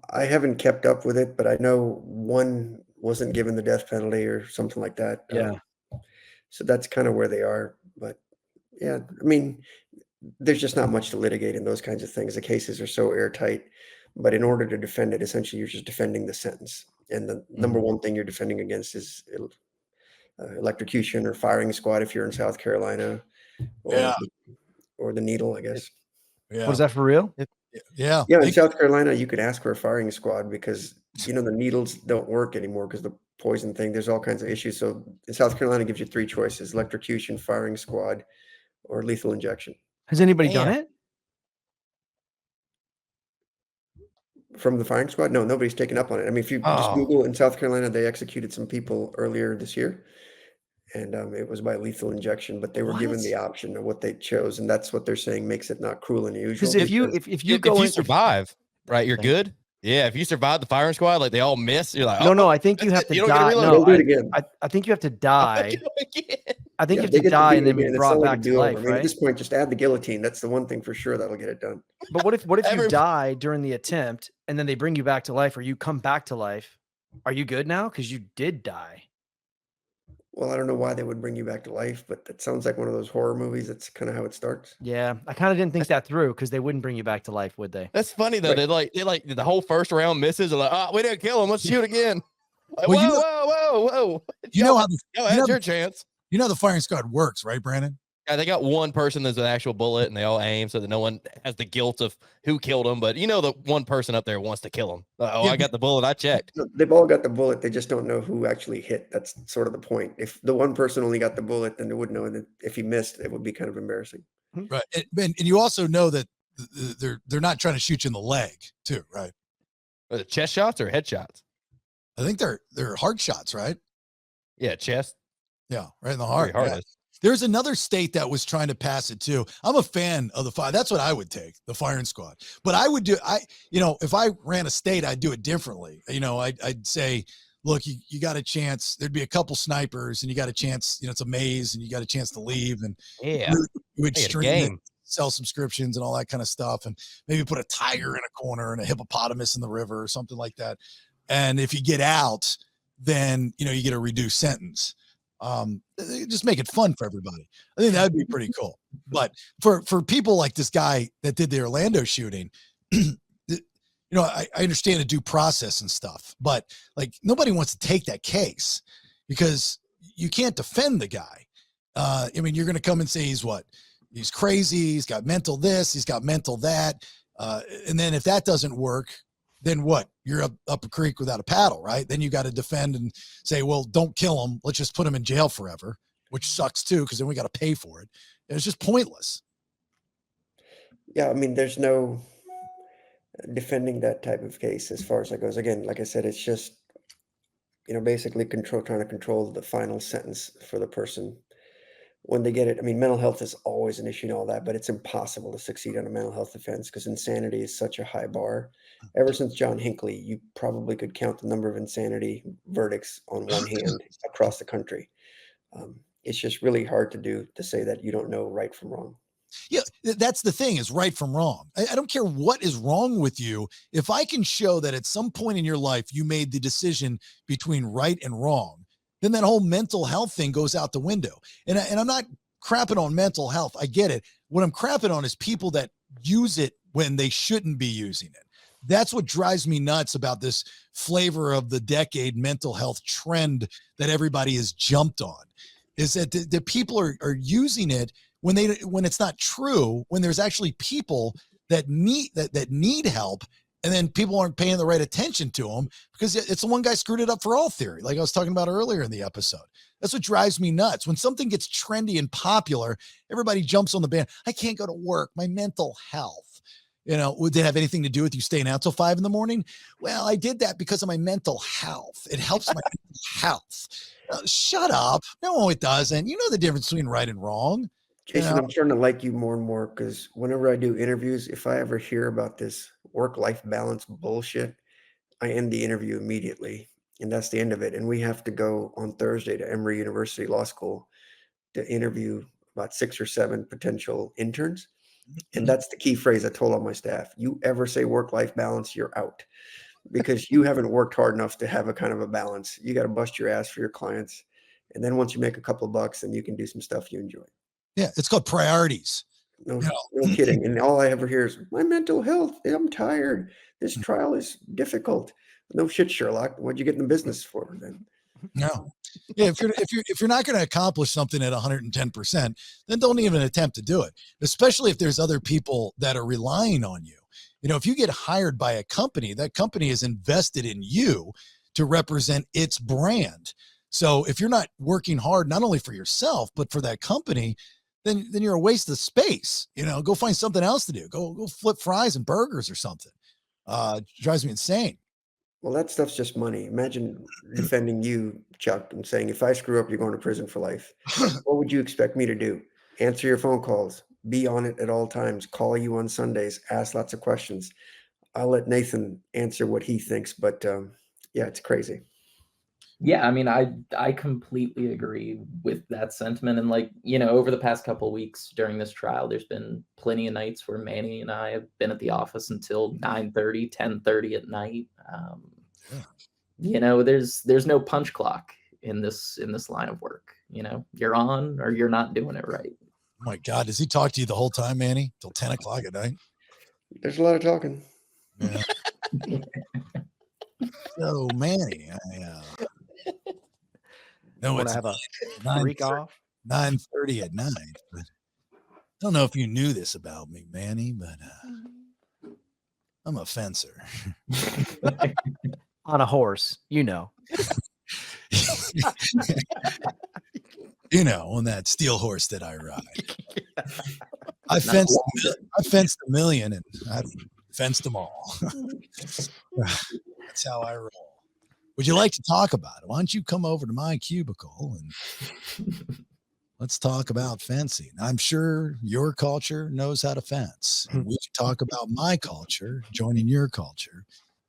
I haven't kept up with it, but I know one wasn't given the death penalty or something like that. Yeah. So that's kind of where they are. But yeah, I mean, there's just not much to litigate in those kinds of things. The cases are so airtight. But in order to defend it, essentially, you're just defending the sentence. And the number one thing you're defending against is electrocution or firing squad if you're in South Carolina, or Yeah. or the needle, I guess. Yeah. Was that for real? Yeah. Yeah, in South Carolina, you could ask for a firing squad because the needles don't work anymore because the poison thing. There's all kinds of issues. So in South Carolina, it gives you three choices: electrocution, firing squad, or lethal injection. Has anybody done Damn. it? From the firing squad? No, nobody's taken up on it. I mean, if you just Oh. Google in South Carolina, they executed some people earlier this year, and it was by lethal injection, but they were given the option of what they chose, and that's what they're saying makes it not cruel and unusual. Because if you If go you in, survive, right, you're Thank good. Yeah, if you survive the firing squad, like they all miss, you're like, no, oh, I think you have that's it. to You don't get to die. reload. No, They'll do it again. I think you have to die. Again. I think Yeah, you have they to get die do and it then be again. It's brought not like a back to do-over. life, I mean, at right? this point, just add the guillotine. That's the one thing for sure that'll get it done. But what if you Every- die during the attempt and then they bring you back to life, or you come back to life? Are you good now? Because you did die. Well, I don't know why they would bring you back to life, but that sounds like one of those horror movies. That's kind of how it starts. Yeah, I kind of didn't think that through because they wouldn't bring you back to life, would they? That's funny though. Right. They like the whole first round misses. They're like, oh, we didn't kill him. Let's shoot again. Like, Well, whoa. you know how Y'all had your chance. you know how the firing squad works, right, Brandon? Yeah, they got one person that's an actual bullet, and they all aim so that no one has the guilt of who killed him. But the one person up there wants to kill him. Oh, Yeah, I got the bullet. I checked. No, they've all got the bullet. They just don't know who actually hit. That's sort of the point. If the one person only got the bullet, then they would know that if he missed, it would be kind of embarrassing. Right. And you also know that they're not trying to shoot you in the leg, too, right? Was it chest shots or head shots? I think they're heart shots, right? Yeah, chest. Yeah, right in the heart. Pretty Yeah. hard. There's another state that was trying to pass it too. I'm a fan of the fire. That's what I would take, the firing squad. But I would if I ran a state, I'd do it differently. I'd say, look, you got a chance. There'd be a couple snipers, and you got a chance. It's a maze, and you got a chance to leave, and Yeah. you would Hey, a stream it, game. sell subscriptions, and all that kind of stuff, and maybe put a tiger in a corner and a hippopotamus in the river or something like that. And if you get out, then you get a reduced sentence. Just make it fun for everybody. I think that'd be pretty cool. But for people like this guy that did the Orlando shooting, I understand the due process and stuff, but like nobody wants to take that case because you can't defend the guy. You're going to come and say he's crazy. He's got mental this, he's got mental that. And then if that doesn't work, then what? You're up a creek without a paddle, right? Then you got to defend and say, well, don't kill him. Let's just put him in jail forever, which sucks too, because then we got to pay for it. It's just pointless. Yeah, I mean, there's no defending that type of case as far as that goes. Again, like I said, it's just, basically trying to control the final sentence for the person when they get it. I mean, mental health is always an issue and all that, but it's impossible to succeed on a mental health offense because insanity is such a high bar. Ever since John Hinckley, you probably could count the number of insanity verdicts on one hand across the country. It's just really hard to say that you don't know right from wrong. Yeah, that's the thing, is right from wrong. I don't care what is wrong with you. If I can show that at some point in your life you made the decision between right and wrong, then that whole mental health thing goes out the window. And I'm not crapping on mental health. I get it. What I'm crapping on is people that use it when they shouldn't be using it. That's what drives me nuts about this flavor of the decade mental health trend that everybody has jumped on, is that the people are using it when it's not true, when there's actually people that need help. And then people aren't paying the right attention to them because it's the one guy screwed it up for all theory, like I was talking about earlier in the episode. That's what drives me nuts. When something gets trendy and popular, everybody jumps on the band. I can't go to work. My mental health. Would it have anything to do with you staying out till 5 a.m? Well, I did that because of my mental health. It helps my mental health. Shut up. No, it doesn't. You know the difference between right and wrong. Jason, I'm starting to like you more and more because whenever I do interviews, if I ever hear about this work-life balance bullshit, I end the interview immediately. And that's the end of it. And we have to go on Thursday to Emory University Law School to interview about 6 or 7 potential interns. And that's the key phrase I told all my staff. You ever say work-life balance, you're out. Because you haven't worked hard enough to have a kind of a balance. You got to bust your ass for your clients. And then once you make a couple of bucks, then you can do some stuff you enjoy. Yeah, it's called priorities. No, no kidding. And all I ever hear is my mental health. I'm tired. This trial is difficult. No shit, Sherlock. What'd you get in the business for then? No. Yeah, if you're not going to accomplish something at 110%, then don't even attempt to do it. Especially if there's other people that are relying on you. You know, if you get hired by a company, that company is invested in you to represent its brand. So if you're not working hard, not only for yourself, but for that company, then you're a waste of space. You know, go find something else to do. Go flip fries and burgers or something. Drives me insane. Well, that stuff's just money. Imagine defending you, Chuck, and saying, if I screw up, you're going to prison for life. What would you expect me to do? Answer your phone calls, be on it at all times, call you on Sundays, ask lots of questions. I'll let Nathan answer what he thinks, but yeah, it's crazy. Yeah, I mean, I completely agree with that sentiment. And like, you know, over the past couple of weeks during this trial, there's been plenty of nights where Manny and I have been at the office until 9:30, 10:30 at night. You know, there's no punch clock in this line of work. You know, you're on or you're not doing it right. Oh my God, does he talk to you the whole time, Manny? Till 10 o'clock at night? There's a lot of talking. Yeah. So, Manny, no, Want it's to have a 9 freak off? 9:30 at night. But I don't know if you knew this about me, Manny, but I'm a fencer. On a horse, you know. You know, on that steel horse that I ride. I fenced a million and I fenced them all. That's how I roll. Would you like to talk about it? Why don't you come over to my cubicle and let's talk about fencing. I'm sure your culture knows how to fence. And we can talk about my culture, joining your culture,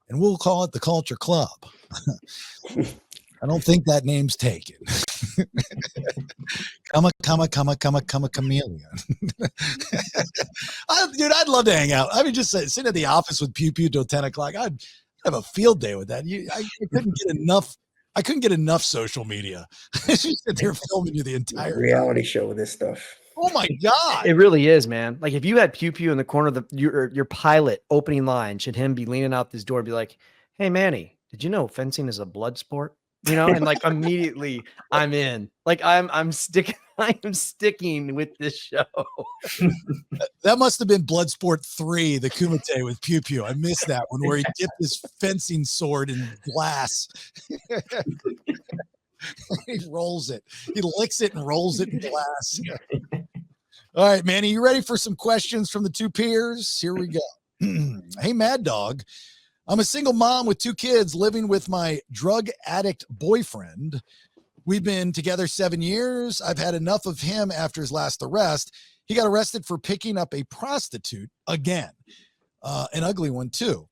and we'll call it the Culture Club. I don't think that name's taken. Come a chameleon. Dude, I'd love to hang out. I mean, just sit at the office with Pew Pew till 10 o'clock. I'd have a field day with that. I couldn't get enough. I couldn't get enough social media. Just sit there filming you the entire reality show with this stuff. Oh my God. It really is, man. Like if you had Pew Pew in the corner of your pilot opening line, should him be leaning out this door and be like, hey, Manny, did you know fencing is a blood sport? You know, and like immediately I'm in. Like I am sticking with this show. That must have been Bloodsport 3, the Kumite with Pew Pew. I missed that one where he dipped his fencing sword in glass. He rolls it. He licks it and rolls it in glass. All right, Manny, you ready for some questions from the two peers? Here we go. Hey, Mad Dog. I'm a single mom with 2 kids living with my drug addict boyfriend. We've been together 7 years. I've had enough of him after his last arrest. He got arrested for picking up a prostitute again, an ugly one too.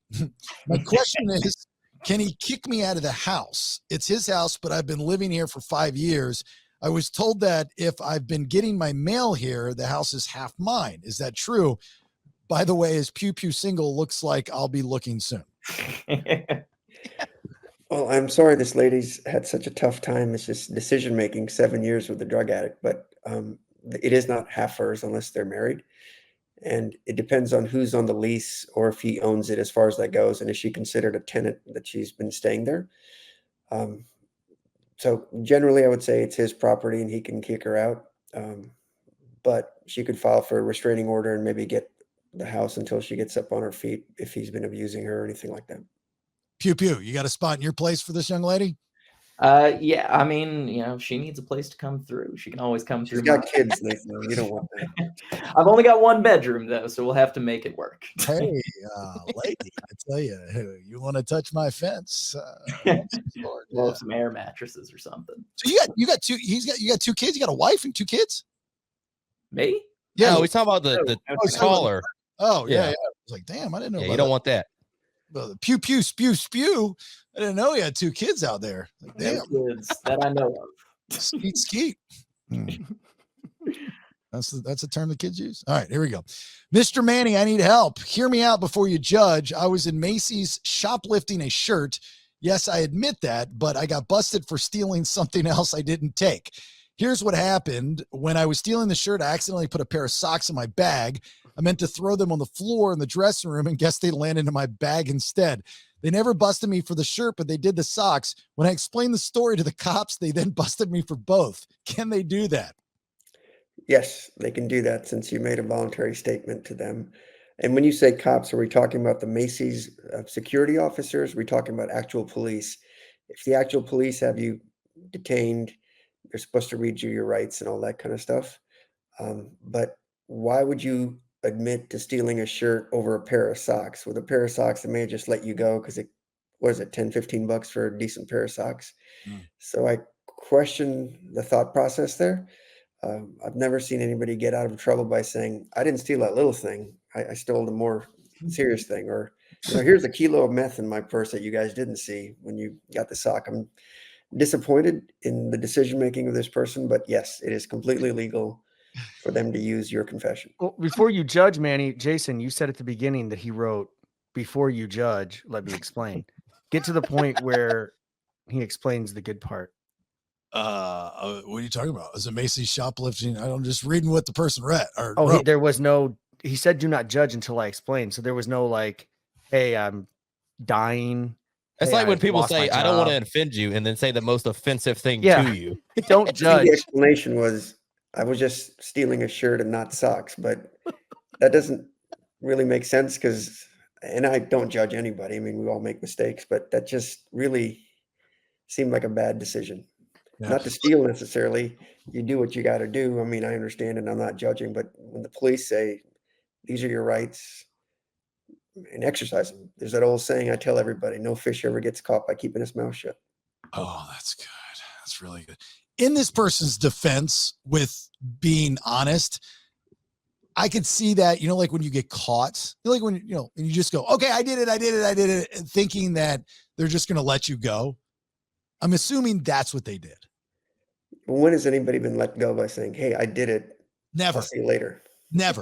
My question is, can he kick me out of the house? It's his house, but I've been living here for 5 years. I was told that if I've been getting my mail here, the house is half mine. Is that true? By the way, his Pew Pew single looks like I'll be looking soon. Well, I'm sorry this lady's had such a tough time. It's just decision making 7 years with a drug addict, but it is not half hers unless they're married. And it depends on who's on the lease or if he owns it as far as that goes. And is she considered a tenant that she's been staying there? So generally I would say it's his property and he can kick her out. But she could file for a restraining order and maybe get the house until she gets up on her feet if he's been abusing her or anything like that. Pew Pew, you got a spot in your place for this young lady? Yeah, I mean, you know, she needs a place to come through. She can always come through. She's got kids, Nathan. You don't want that. I've only got 1 bedroom though, so we'll have to make it work. Hey, lady, I tell you, you want to touch my fence? Well, some air mattresses or something. So you got 2. You got 2 kids. You got a wife and 2 kids. Me? Yeah. No, he's talking about the so- caller. Oh, yeah. Yeah. Yeah. I was like, damn, I didn't know Yeah, about you don't that. want that. Well, pew, pew, spew, spew. I didn't know he had 2 kids out there. Like, damn. No kids that I know of. Skeet, skeet. That's a term the kids use. All right, here we go. Mr. Manny, I need help. Hear me out before you judge. I was in Macy's shoplifting a shirt. Yes, I admit that, but I got busted for stealing something else I didn't take. Here's what happened. When I was stealing the shirt, I accidentally put a pair of socks in my bag. I meant to throw them on the floor in the dressing room, and guess they landed in my bag instead. They never busted me for the shirt, but they did the socks. When I explained the story to the cops, they then busted me for both. Can they do that? Yes, they can do that since you made a voluntary statement to them. And when you say cops, are we talking about the Macy's security officers? Are we talking about actual police? If the actual police have you detained, they're supposed to read you your rights and all that kind of stuff. But why would you admit to stealing a shirt over a pair of socks? With a pair of socks, they may have just let you go because what is it, 10, 15 bucks for a decent pair of socks? So I question the thought process there. I've never seen anybody get out of trouble by saying, I didn't steal that little thing. I stole the more serious thing. Or, here's a kilo of meth in my purse that you guys didn't see when you got the sock. I'm disappointed in the decision-making of this person, but yes, it is completely legal for them to use your confession. Well, before you judge, Manny, Jason, you said at the beginning that he wrote, before you judge, let me explain. Get to the point where he explains the good part. What are you talking about? Is it Macy's shoplifting? I'm just reading what the person read. There was no, he said, do not judge until I explain. So there was no like, hey, I'm dying. It's Hey, like when I people lost say, my I don't want to job." offend you, and then say the most offensive thing Yeah. to you. Don't I think judge. the explanation was, I was just stealing a shirt and not socks, but that doesn't really make sense because, and I don't judge anybody. I mean, we all make mistakes, but that just really seemed like a bad decision. Yeah. Not to steal necessarily. You do what you got to do. I mean, I understand and I'm not judging, but when the police say, these are your rights, and exercise them. There's that old saying I tell everybody, no fish ever gets caught by keeping his mouth shut. Oh, that's good. That's really good. In this person's defense, with being honest, I could see that, like when you get caught, like when, and you just go, okay, I did it, and thinking that they're just going to let you go. I'm assuming that's what they did. When has anybody been let go by saying, hey, I did it. Never. I'll see you later. Never.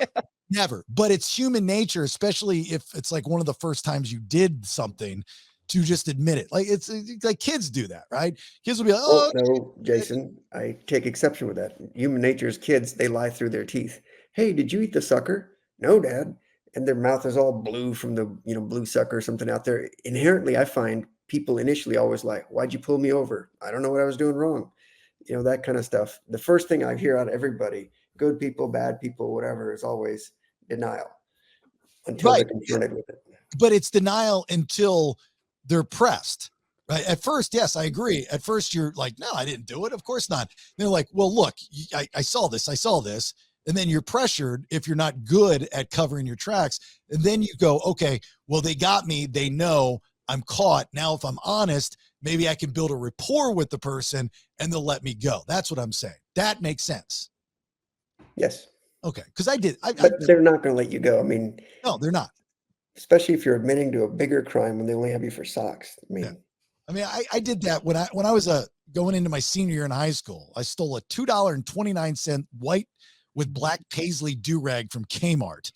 Never. But it's human nature, especially if it's like one of the first times you did something, to just admit it. Like it's like kids do that, right? Kids will be like, oh, no, Jason, I take exception with that. Human nature is kids, they lie through their teeth. Hey, did you eat the sucker? No, Dad. And their mouth is all blue from the, blue sucker or something out there. Inherently, I find people initially always like, why'd you pull me over? I don't know what I was doing wrong. That kind of stuff. The first thing I hear out of everybody, good people, bad people, whatever, is always denial until they're confronted with it. But it's denial until they're pressed, right? At first, yes, I agree. At first, you're like, no, I didn't do it. Of course not. They're like, well, look, I saw this. And then you're pressured if you're not good at covering your tracks. And then you go, okay, well, they got me. They know I'm caught. Now, if I'm honest, maybe I can build a rapport with the person and they'll let me go. That's what I'm saying. That makes sense. Yes. Okay. Because I did. But they're not going to let you go. I mean, no, they're not. Especially if you're admitting to a bigger crime when they only have you for socks. I did that when I was going into my senior year in high school. I stole a $2.29 white with black paisley do-rag from Kmart.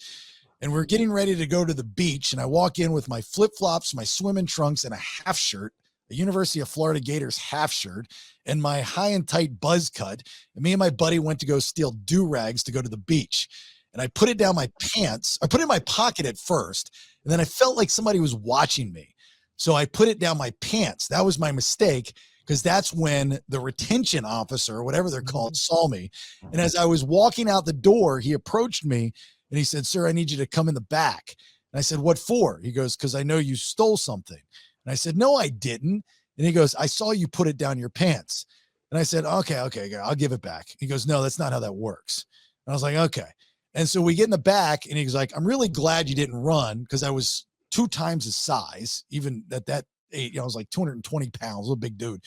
And we're getting ready to go to the beach. And I walk in with my flip-flops, my swimming trunks, and a half shirt, a University of Florida Gators half shirt, and my high and tight buzz cut. And me and my buddy went to go steal do-rags to go to the beach. And I put it down my pants. I put it in my pocket at first. And then I felt like somebody was watching me. So I put it down my pants. That was my mistake, because that's when the retention officer, or whatever they're called, saw me. And as I was walking out the door, he approached me and he said, sir, I need you to come in the back. And I said, what for? He goes, because I know you stole something. And I said, no, I didn't. And he goes, I saw you put it down your pants. And I said, okay, I'll give it back. He goes, no, that's not how that works. And I was like, okay. And so we get in the back and he's like, I'm really glad you didn't run, because I was 2 times his size. Even at that age, I was like 220 pounds, a big dude.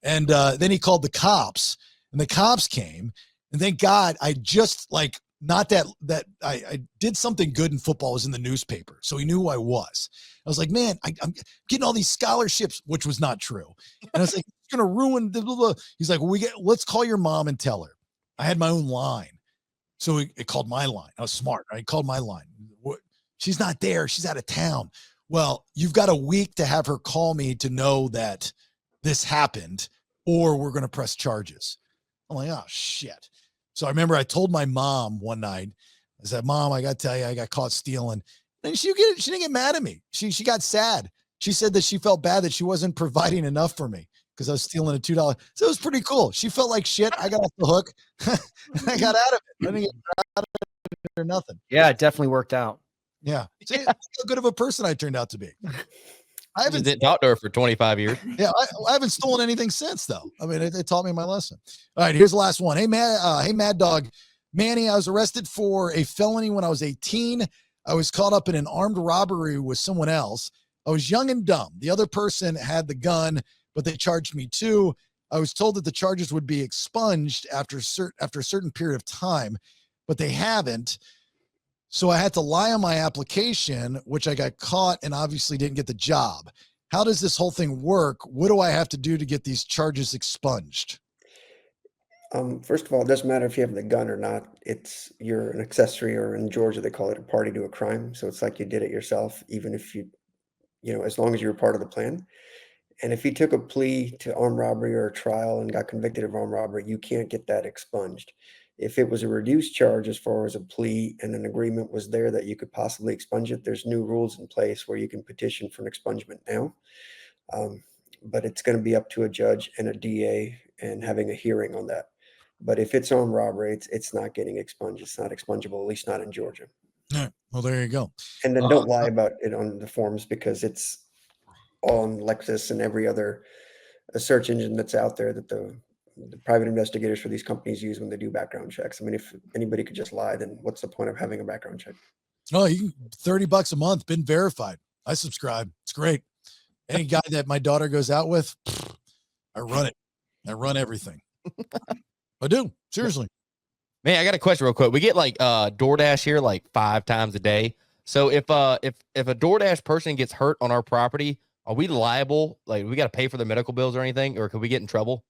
And then he called the cops, and the cops came. And thank God I just not that I did something good in football, was in the newspaper. So he knew who I was. I was like, man, I'm getting all these scholarships, which was not true. And I was like, it's going to ruin the blah, blah. He's like, well, let's call your mom and tell her. I had my own line. So it called my line. I was smart. I called my line. She's not there. She's out of town. Well, you've got a week to have her call me to know that this happened, or we're going to press charges. I'm like, oh, shit. So I remember I told my mom one night, I said, Mom, I got to tell you, I got caught stealing. And she didn't get mad at me. She got sad. She said that she felt bad that she wasn't providing enough for me because I was stealing a $2. So it was pretty cool. She felt like shit. I got off the hook. And I got out of it. I didn't get out of it or nothing. Yeah, it definitely worked out. Yeah. See, how good of a person I turned out to be. I haven't didn't talk to her for 25 years. Yeah, I haven't stolen anything since, though. I mean, it taught me my lesson. All right, here's the last one. Hey, Mad Dog. Manny, I was arrested for a felony when I was 18. I was caught up in an armed robbery with someone else. I was young and dumb. The other person had the gun, but they charged me too. I was told that the charges would be expunged after a certain period of time, but they haven't. So I had to lie on my application, which I got caught and obviously didn't get the job. How does this whole thing work? What do I have to do to get these charges expunged? First of all, it doesn't matter if you have the gun or not. You're an accessory, or in Georgia, they call it a party to a crime. So it's like you did it yourself, even if as long as you were part of the plan. And if you took a plea to armed robbery or a trial and got convicted of armed robbery, you can't get that expunged. If it was a reduced charge as far as a plea and an agreement was there that you could possibly expunge it, there's new rules in place where you can petition for an expungement now. But it's going to be up to a judge and a DA and having a hearing on that. But if it's armed robbery, it's not getting expunged. It's not expungible, at least not in Georgia. All right. Well, there you go. And then don't lie about it on the forms, because it's all on Lexus and every other search engine that's out there that the private investigators for these companies use when they do background checks. I mean, if anybody could just lie, then what's the point of having a background check? Oh, you $30 a month, been verified. I subscribe. It's great. Any guy that my daughter goes out with, I run it. I run everything. I do. Seriously. Man, I got a question real quick. We get like DoorDash here like 5 times a day. So if a DoorDash person gets hurt on our property, are we liable? Like, we got to pay for their medical bills or anything, or could we get in trouble?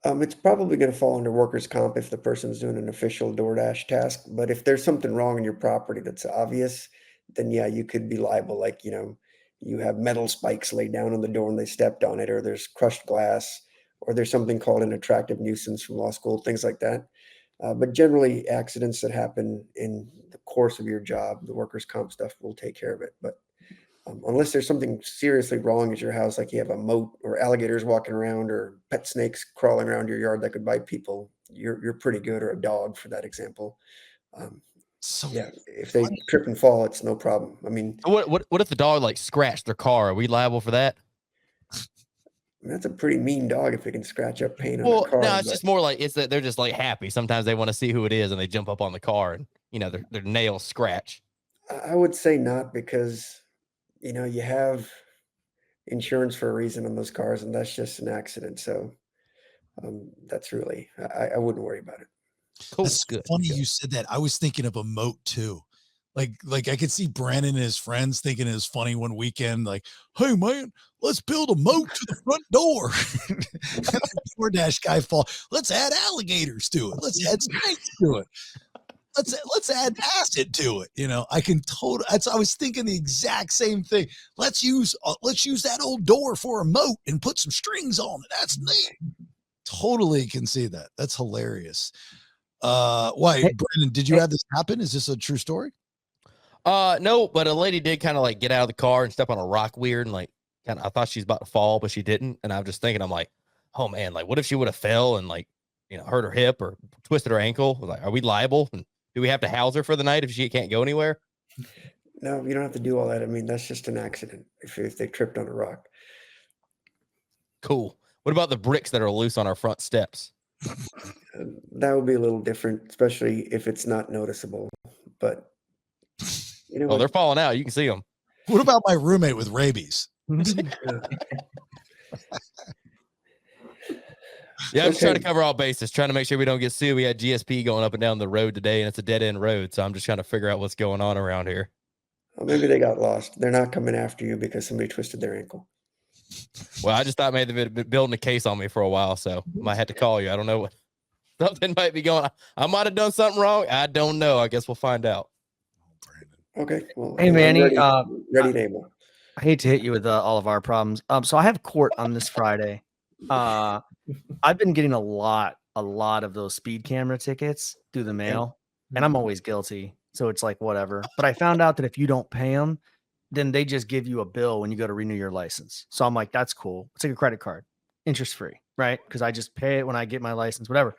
It's probably going to fall under workers' comp if the person's doing an official DoorDash task. But if there's something wrong in your property that's obvious, then yeah, you could be liable. Like, you have metal spikes laid down on the door and they stepped on it, or there's crushed glass, or there's something called an attractive nuisance from law school, things like that. But generally, accidents that happen in the course of your job, the workers' comp stuff will take care of it. But unless there's something seriously wrong at your house, like you have a moat or alligators walking around or pet snakes crawling around your yard that could bite people, you're pretty good, or a dog for that example. Yeah, if they trip and fall, it's no problem. I mean, what if the dog like scratched their car? Are we liable for that? That's a pretty mean dog if it can scratch up paint on Well, the car. no, it's just more like it's that they're just like happy. Sometimes they want to see who it is and they jump up on the car and their nails scratch. I would say not, because you have insurance for a reason on those cars, and that's just an accident. So that's really, I wouldn't worry about it. Cool. That's Good. funny Good. you said that. I was thinking of a moat too. Like I could see Brandon and his friends thinking it was funny one weekend, like, hey man, let's build a moat to the front door. DoorDash guy fall. Let's add alligators to it. Let's add snakes to it. Let's add acid to it. I can totally. I was thinking the exact same thing. Let's use that old door for a moat and put some strings on it. That's neat. Totally can see that. That's hilarious. Why, Brandon? Did you have this happen? Is this a true story? No, but a lady did kind of like get out of the car and step on a rock weird, and like I thought she's about to fall, but she didn't. And I'm just thinking, I'm like, oh man, like what if she would have fell and like hurt her hip or twisted her ankle? Like, are we liable? And do we have to house her for the night if she can't go anywhere? No, you don't have to do all that. I mean, that's just an accident if they tripped on a rock. Cool. What about the bricks that are loose on our front steps? That would be a little different, especially if it's not noticeable. But oh, they're falling out. You can see them. What about my roommate with rabies? Yeah, I'm just trying to Okay. cover all bases, trying to make sure we don't get sued. We had GSP going up and down the road today, and it's a dead end road. So I'm just trying to figure out what's going on around here. Well, maybe they got lost. They're not coming after you because somebody twisted their ankle. Well, I just thought maybe they've been building a case on me for a while, so I might have to call you. I don't know what something might be going on. I might have done something wrong. I don't know. I guess we'll find out. Okay. Well, Hey, I'm Manny, ready to able. I hate to hit you with all of our problems. So I have court on this Friday. I've been getting a lot of those speed camera tickets through the mail, and I'm always guilty. So it's like whatever. But I found out that if you don't pay them, then they just give you a bill when you go to renew your license. So I'm like, that's cool. It's like a credit card, interest free, right? Because I just pay it when I get my license, whatever.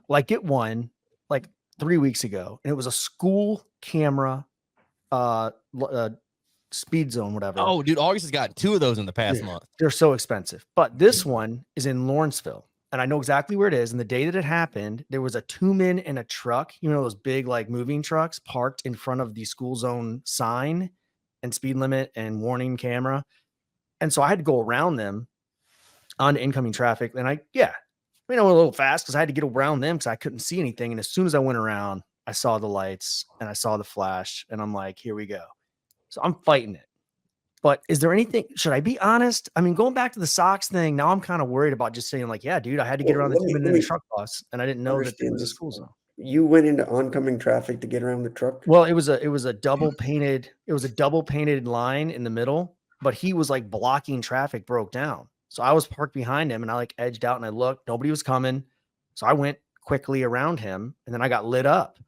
Like get one like 3 weeks ago, and it was a school camera, speed zone, whatever. Oh, dude, August has got 2 of those in the past month. They're so expensive. But this one is in Lawrenceville, and I know exactly where it is. And the day that it happened, there was a 2-man in a truck, you know, those big like moving trucks parked in front of the school zone sign and speed limit and warning camera. And so I had to go around them on incoming traffic. And I went a little fast because I had to get around them because I couldn't see anything. And as soon as I went around, I saw the lights and I saw the flash, and I'm like, here we go. So I'm fighting it. But is there anything, should I be honest? I mean, going back to the socks thing, now I'm kind of worried about just saying like, yeah, dude, I had to get around the 2 minute in a truck bus, and I didn't know that there was a school zone. You went into oncoming traffic to get around the truck? Well, it was a double painted line in the middle, but he was like blocking traffic, broke down. So I was parked behind him, and I like edged out and I looked, nobody was coming. So I went quickly around him, and then I got lit up.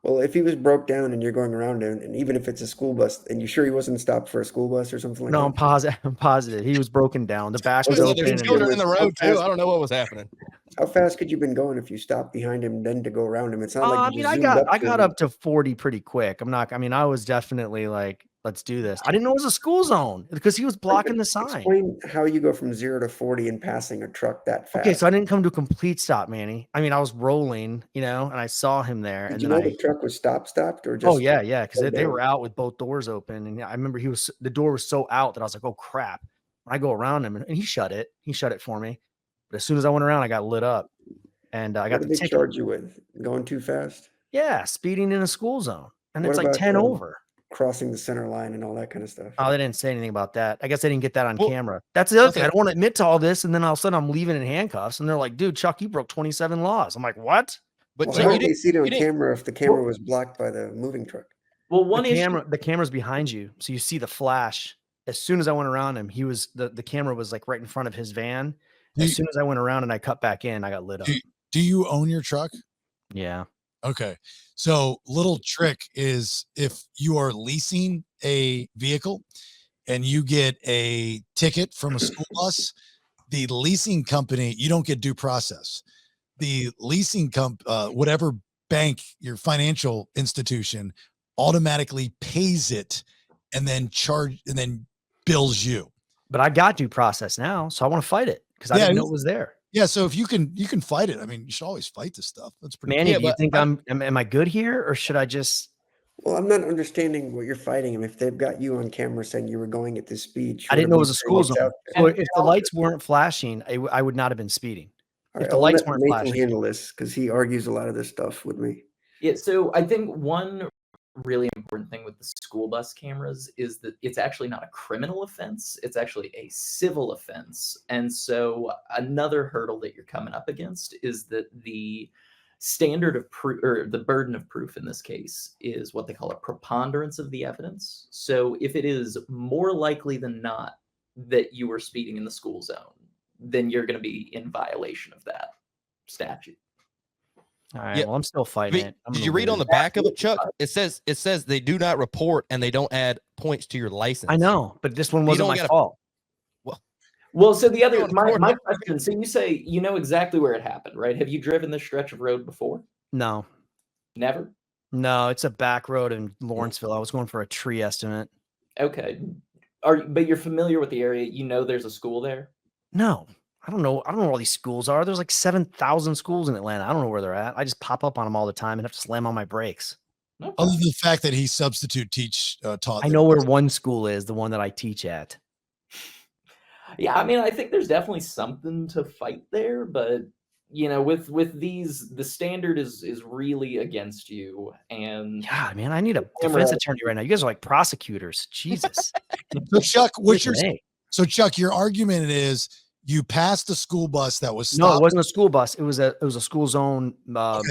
Well, if he was broke down and you're going around him, and even if it's a school bus, and you sure he wasn't stopped for a school bus or something like that? No, I'm positive. He was broken down. The back was Well, open. There's children in the road too. I don't know what was happening. How fast could you been going if you stopped behind him then to go around him? It's not like I you mean, just I got up to 40 pretty quick. I was definitely like, let's do this. I didn't know it was a school zone because he was blocking the sign. Explain how you go from 0 to 40 and passing a truck that fast. Okay, so I didn't come to a complete stop, Manny. I mean, I was rolling, you know, and I saw him there. Did and you then know the truck was stopped or just? Oh yeah, because they down? were out with both doors open, and I remember the door was so out that I was like, oh crap. When I go around him, and he shut it. He shut it for me. But as soon as I went around, I got lit up, and I got What the did they ticket. charge you with? Going too fast? Yeah, speeding in a school zone, and What it's like about, 10 over. Crossing the center line and all that kind of stuff? Oh, they didn't say anything about that. I guess they didn't get that on Well, camera. That's the other that's thing. I don't want to admit to all this, and then all of a sudden I'm leaving in handcuffs, and they're like, "Dude, Chuck, you broke 27 laws." I'm like, "What?" But Well, Chuck, how you did they see it on didn't- camera if the camera was blocked by the moving truck? Well, one issue. The camera's behind you, so you see the flash. As soon as I went around him, the camera was like right in front of his van. As soon as I went around and I cut back in, I got lit up. Do you own your truck? Yeah. Okay. So little trick is if you are leasing a vehicle and you get a ticket from a school bus, the leasing company, you don't get due process. The leasing whatever bank, your financial institution automatically pays it and then bills you. But I got due process now, so I want to fight it because I didn't know it was there. Yeah, so if you can fight it. I mean, you should always fight this stuff. That's pretty Manny, cool. do you think am I good here, or should I just? Well, I'm not understanding what you're fighting him. If they've got you on camera saying you were going at this speed, I didn't know it was a school zone. So if the lights were weren't flashing, I would not have been speeding. If the lights weren't Nathan flashing. handle this because he argues a lot of this stuff with me. Yeah, so I think one really important thing with the school bus cameras is that it's actually not a criminal offense. It's actually a civil offense. And so another hurdle that you're coming up against is that the standard of proof, or the burden of proof in this case, is what they call a preponderance of the evidence. So if it is more likely than not that you were speeding in the school zone, then you're going to be in violation of that statute. All right. Yeah. Well, I'm still fighting it. Did you read on the back of it, Chuck? It says they do not report and they don't add points to your license. I know, but this one wasn't my fault. Well, so the other, my question, so you say you know exactly where it happened, right? Have you driven this stretch of road before? No. Never? No, it's a back road in Lawrenceville. I was going for a tree estimate. Okay. But you're familiar with the area. You know there's a school there? No. I don't know where all these schools are. There's like 7,000 schools in Atlanta. I don't know where they're at. I just pop up on them all the time and have to slam on my brakes. Okay. Other than the fact that he taught. I know where one school is, the one that I teach at. Yeah, I mean, I think there's definitely something to fight there, but you know, with these, the standard is really against you. And God, man, I need a defense attorney right now. You guys are like prosecutors. Jesus. So Chuck, Hey. Chuck, your argument is you passed the school bus that was No, stopped. it wasn't a school bus. It was a school zone, one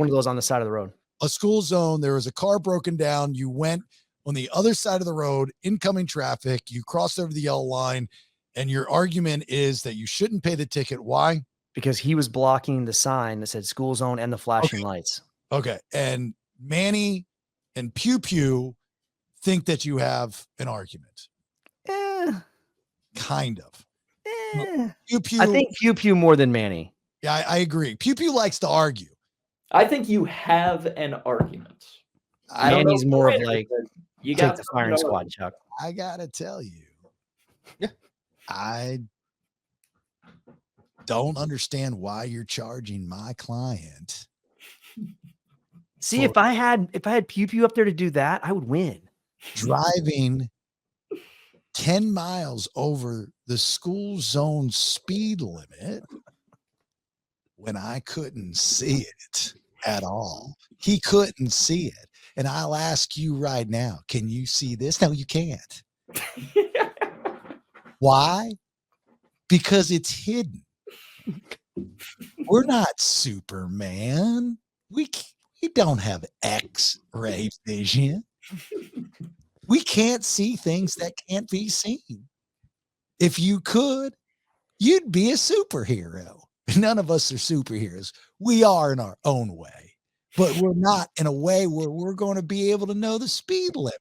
of those on the side of the road. A school zone. There was a car broken down. You went on the other side of the road, incoming traffic. You crossed over the yellow line, and your argument is that you shouldn't pay the ticket. Why? Because he was blocking the sign that said school zone and the flashing lights. Okay. And Manny and Pew Pew think that you have an argument. Kind of. Pew Pew. I think Pew Pew more than Manny. Yeah, I agree. Pew Pew likes to argue. I think you have an argument. Manny's more of like, you take got the firing squad, Chuck. I gotta tell you, I don't understand why you're charging my client. See, if I had Pew Pew up there to do that, I would win. Driving 10 miles over the school zone speed limit when I couldn't see it at all. He couldn't see it. And I'll ask you right now, can you see this? No, you can't. Why? Because it's hidden. We're not Superman. We don't have X-ray vision. We can't see things that can't be seen. If you could, you'd be a superhero. None of us are superheroes. We are in our own way, but we're not in a way where we're going to be able to know the speed limit.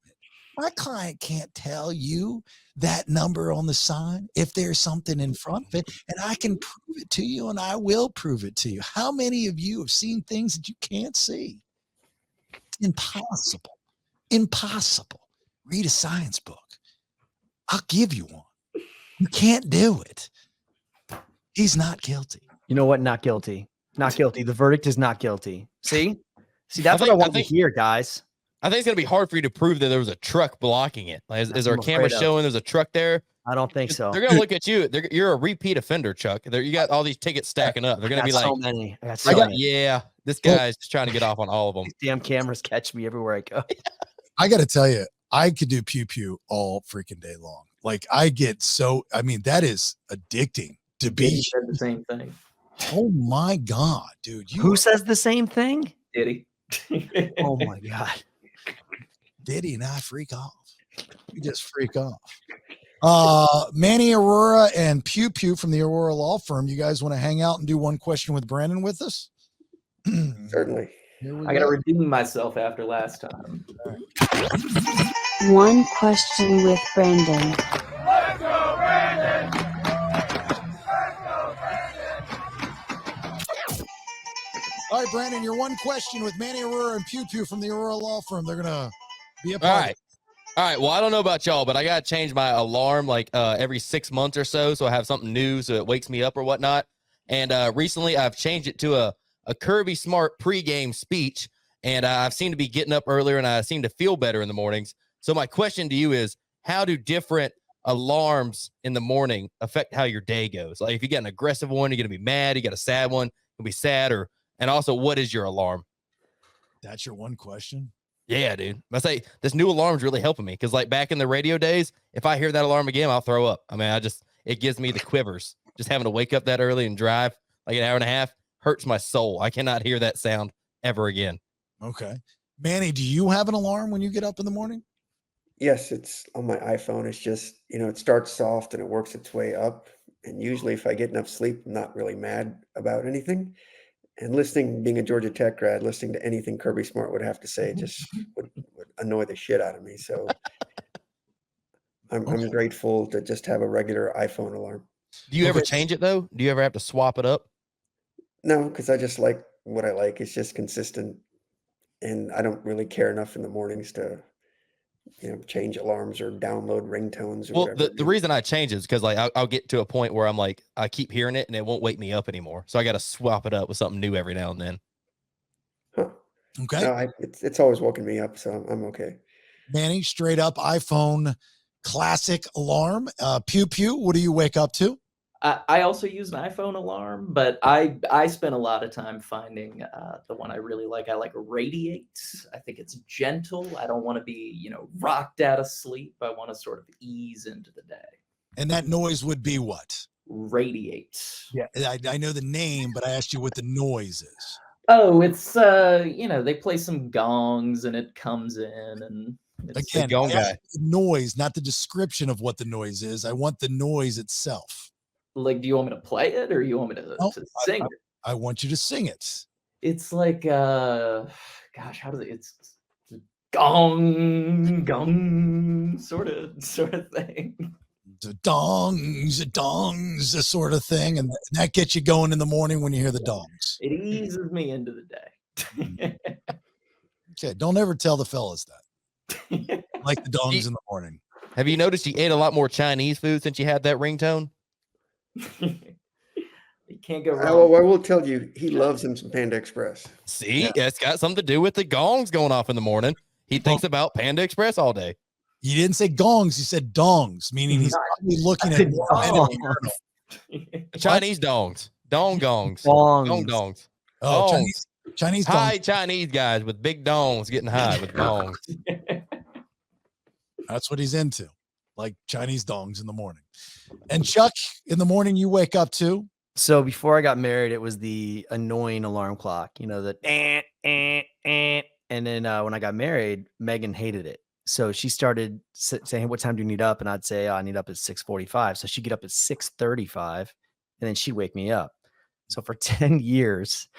My client can't tell you that number on the sign if there's something in front of it, and I can prove it to you, and I will prove it to you. How many of you have seen things that you can't see? It's impossible. Impossible. Read a science book. I'll give you one. You can't do it. He's not guilty. You know what? Not guilty. Not guilty. The verdict is not guilty. See, that's what I want to hear, guys. I think it's gonna be hard for you to prove that there was a truck blocking it. Like, is our camera showing there's a truck there? I don't think so. They're gonna look at you. You're a repeat offender, Chuck. You got all these tickets stacking up. They're gonna be like, so many. I got so many. Yeah, this guy's just trying to get off on all of them. These damn cameras catch me everywhere I go. I got to tell you, I could do Pew Pew all freaking day long. Like I get so, I mean, that is addicting to be. He said the same thing. Oh my God, dude. Who says the same thing? Did he? Oh my God. Diddy and I freak off. We just freak off. Manny Aurora and Pew Pew from the Aurora Law Firm. You guys want to hang out and do one question with Brandon with us? Certainly. I got to redeem myself after last time. One question with Brandon. Let's go, Brandon! All right, Brandon, your one question with Manny Aurora and Pew Pew from the Aurora Law Firm. They're going to be a part All right. All right. Well, I don't know about y'all, but I got to change my alarm like every 6 months or so. So I have something new so it wakes me up or whatnot. And recently I've changed it to a Kirby Smart pregame speech. And I've seemed to be getting up earlier and I seem to feel better in the mornings. So my question to you is, how do different alarms in the morning affect how your day goes? Like if you got an aggressive one, you're going to be mad. You got a sad one, you'll be sad. And also, what is your alarm? That's your one question? Yeah, dude. I say this new alarm's really helping me because, like, back in the radio days, if I hear that alarm again, I'll throw up. I mean, it gives me the quivers. Just having to wake up that early and drive like an hour and a half hurts my soul. I cannot hear that sound ever again. Okay. Manny, do you have an alarm when you get up in the morning? Yes, it's on my iPhone. It's just, it starts soft and it works its way up. And usually if I get enough sleep, I'm not really mad about anything. And being a Georgia Tech grad, listening to anything Kirby Smart would have to say just would annoy the shit out of me. So I'm grateful to just have a regular iPhone alarm. Do you ever change it, though? Do you ever have to swap it up? No, because I just like what I like. It's just consistent. And I don't really care enough in the mornings to, change alarms or download ringtones. Or whatever. The reason I change is because like I'll get to a point where I'm like, I keep hearing it and it won't wake me up anymore. So I got to swap it up with something new every now and then. Huh. Okay. No, it's always woken me up, so I'm okay. Manny, straight up iPhone classic alarm. Pew Pew, what do you wake up to? I also use an iPhone alarm, but I spend a lot of time finding the one I really like. I like Radiate. I think it's gentle. I don't want to be, rocked out of sleep. I want to sort of ease into the day. And that noise would be what? Radiate. Yeah. I know the name, but I asked you what the noise is. Oh, it's they play some gongs and it comes in and it's Again, gong I guy. asked the noise, not the description of what the noise is. I want the noise itself. like, do you want me to play it or you want me to No, sing it? I want you to sing it. It's like gosh, how does it's gong gong sort of thing. The dongs, the sort of thing, and that gets you going in the morning when you hear the dongs. It eases me into the day. Okay, don't ever tell the fellas that. Like the dongs in the morning. Have you noticed you ate a lot more Chinese food since you had that ringtone? You can't go I wrong. will tell you, he loves him some Panda Express. See, it's got something to do with the gongs going off in the morning. He thinks about Panda Express all day. You didn't say gongs, you said dongs, meaning he's probably looking at more men in the urinal. Chinese dongs. Dong gongs. Dongs. Dong dongs. Oh, Dongs. Chinese High dongs. Chinese guys with big dongs getting high with dongs. That's what he's into, like Chinese dongs in the morning. And Chuck, in the morning you wake up to? So before I got married, it was the annoying alarm clock, the and then when I got married, Megan hated it. So she started saying, "What time do you need up?" And I'd say, "Oh, I need up at 6:45." So she'd get up at 6:35 and then she'd wake me up. So for 10 years,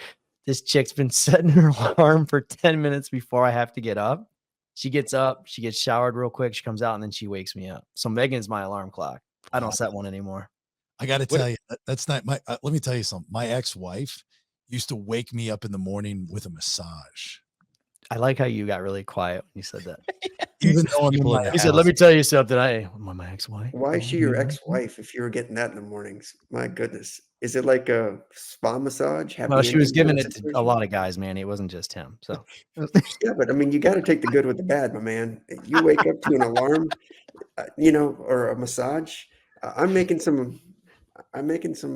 this chick's been setting her alarm for 10 minutes before I have to get up. She gets up, she gets showered real quick, she comes out, and then she wakes me up. So Megan's my alarm clock. I don't set one anymore. I got to tell you, that's not my, let me tell you something. My ex-wife used to wake me up in the morning with a massage. I like how you got really quiet when you said that. Even though I'm in my He said, "Let me tell you something. Am I my ex-wife?" Why is she your ex-wife if you were getting that in the mornings? My goodness. Is it like a spa massage? Well, she was giving it to a situation? lot of guys, man. It wasn't just him. So Yeah, but I mean, you got to take the good with the bad, my man. You wake up to an alarm, or a massage. I'm making some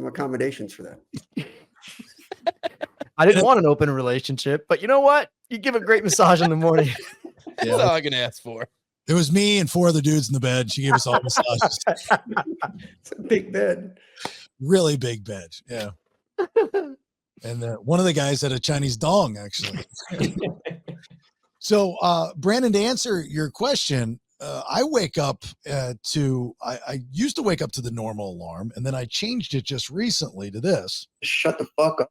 accommodations for that. I didn't want an open relationship, but you know what? You give a great massage in the morning. That's all I can ask for. It was me and 4 other dudes in the bed. She gave us all massages. It's a big bed. Really big bed. Yeah. And one of the guys had a Chinese dong, actually. So, Brandon, to answer your question, I wake up I used to wake up to the normal alarm, and then I changed it just recently to this. Shut the fuck up.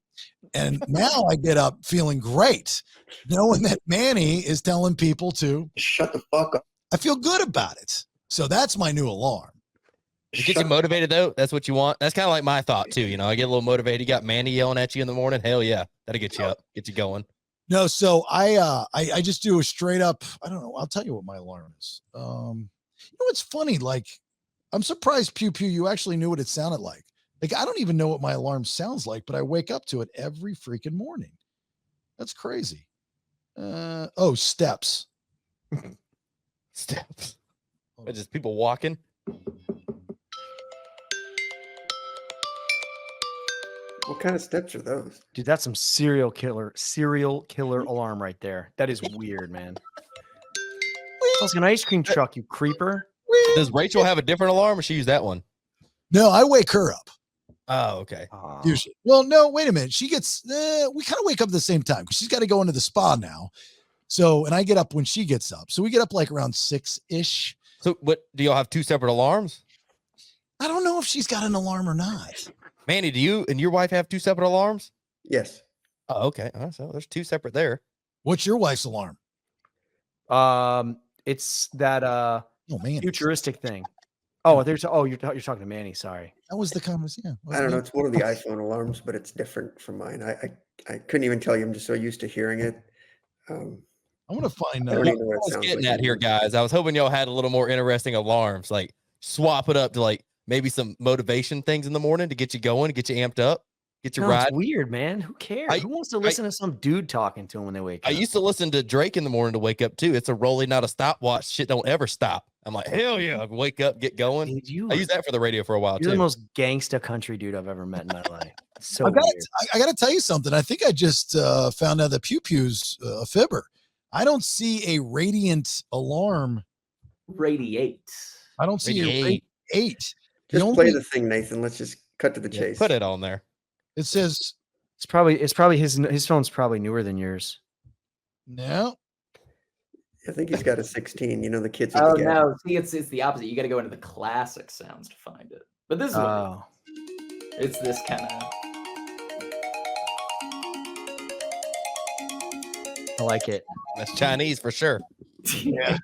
And now I get up feeling great, knowing that Manny is telling people to Shut the fuck up. I feel good about it. So that's my new alarm. It gets you motivated though. That's what you want. That's kind of like my thought too. I get a little motivated. You got Manny yelling at you in the morning. Hell yeah, that'll get you up, get you going. No, so I just do a straight up. I don't know. I'll tell you what my alarm is. It's funny. Like, I'm surprised, Pew Pew, you actually knew what it sounded like. Like, I don't even know what my alarm sounds like, but I wake up to it every freaking morning. That's crazy. Steps. Steps. Just people walking. What kind of steps are those? Dude, that's some serial killer alarm right there. That is weird, man. It's like an ice cream truck, you creeper. Does Rachel have a different alarm, or she use that one? No, I wake her up. Oh, okay. Usually. Well, no, wait a minute. She gets, we kind of wake up at the same time because she's got to go into the spa now. So, and I get up when she gets up. So we get up like around 6-ish. So what, do y'all have 2 separate alarms? I don't know if she's got an alarm or not. Manny, do you and your wife have 2 separate alarms? Yes. Oh, okay. So there's 2 separate there. What's your wife's alarm? It's that man, futuristic thing. Oh, you're talking to Manny. Sorry. That was the conversation. Yeah. I don't know. It's one of the iPhone alarms, but it's different from mine. I couldn't even tell you. I'm just so used to hearing it. I want to find I out. don't even know what I it was sounds getting like at here, guys. I was hoping y'all had a little more interesting alarms, like swap it up to like maybe some motivation things in the morning to get you going, get you amped up, get you No, riding. it's weird, man. Who cares? Who wants to listen to some dude talking to him when they wake up? I used to listen to Drake in the morning to wake up too. It's a rolling, not a stopwatch. Shit don't ever stop. I'm like, hell yeah, wake up, get going. Dude, I used that for the radio for a while You're too. the most gangsta country dude I've ever met in my life. It's so I weird. got to tell you something. I think I just found out that Pew Pew's a fibber. I don't see a radiant alarm. Radiate. I don't see Radiate. a 8. Just play the thing, Nathan. Let's just cut to the chase. Put it on there. It says It's probably his phone's probably newer than yours. no. I think he's got a 16. You know, the kids. Oh no! See, it's the opposite. You got to go into the classic sounds to find it. But this is what it's this kind of. I like it. That's Chinese for sure. Yeah,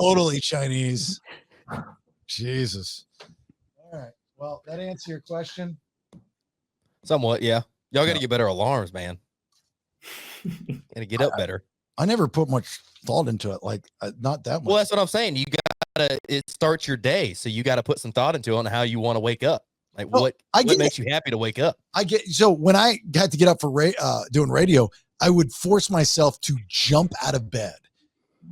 totally Chinese. Jesus. All right. Well, that answer your question. Somewhat, yeah. Y'all got to get better alarms, man. Got to get up better. I never put much thought into it. Like, not that much. Well, that's what I'm saying. You gotta. It starts your day, so you got to put some thought into it on how you want to wake up. Like, what makes you happy to wake up? So when I had to get up for doing radio, I would force myself to jump out of bed,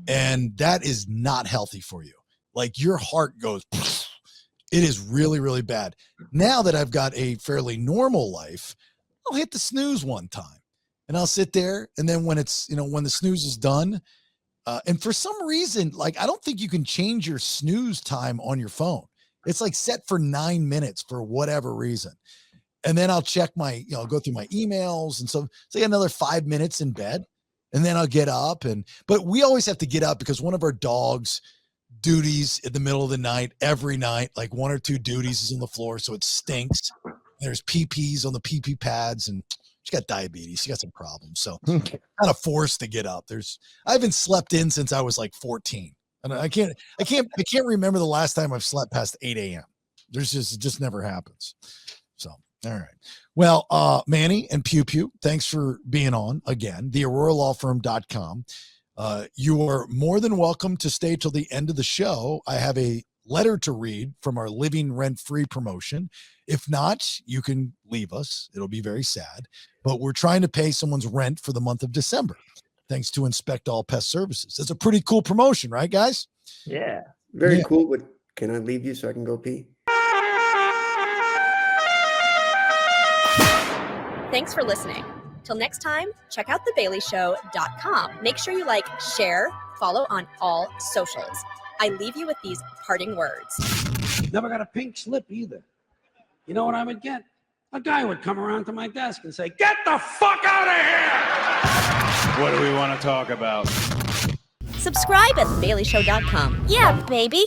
and that is not healthy for you. Like, your heart goes. It is really, really bad. Now that I've got a fairly normal life, I'll hit the snooze one time. And I'll sit there, and then when it's, when the snooze is done, and for some reason, like, I don't think you can change your snooze time on your phone. It's like set for 9 minutes for whatever reason. And then I'll check I'll go through my emails. And so it's like another 5 minutes in bed, and then I'll get up. But we always have to get up because one of our dogs duties in the middle of the night, every night, like 1 or 2 duties is on the floor. So it stinks. There's PPs on the PP pads, and she got diabetes. She got some problems. So kind of forced to get up. I haven't slept in since I was like 14. And I can't remember the last time I've slept past 8 a.m. It just never happens. So, all right. Well, Manny and Pew Pew, thanks for being on again. TheAuroraLawFirm.com. You are more than welcome to stay till the end of the show. I have a letter to read from our Living Rent-Free promotion. If not, you can leave us. It'll be very sad. But we're trying to pay someone's rent for the month of December, thanks to Inspect All Pest Services. It's a pretty cool promotion, right, guys? Yeah. Very cool. But can I leave you so I can go pee? Thanks for listening. Till next time, check out thebaileyshow.com. Make sure you like, share, follow on all socials. I leave you with these parting words. Never got a pink slip either. You know what I would get? A guy would come around to my desk and say, "Get the fuck out of here!" What do we want to talk about? Subscribe at thebaileyshow.com. Yeah, baby.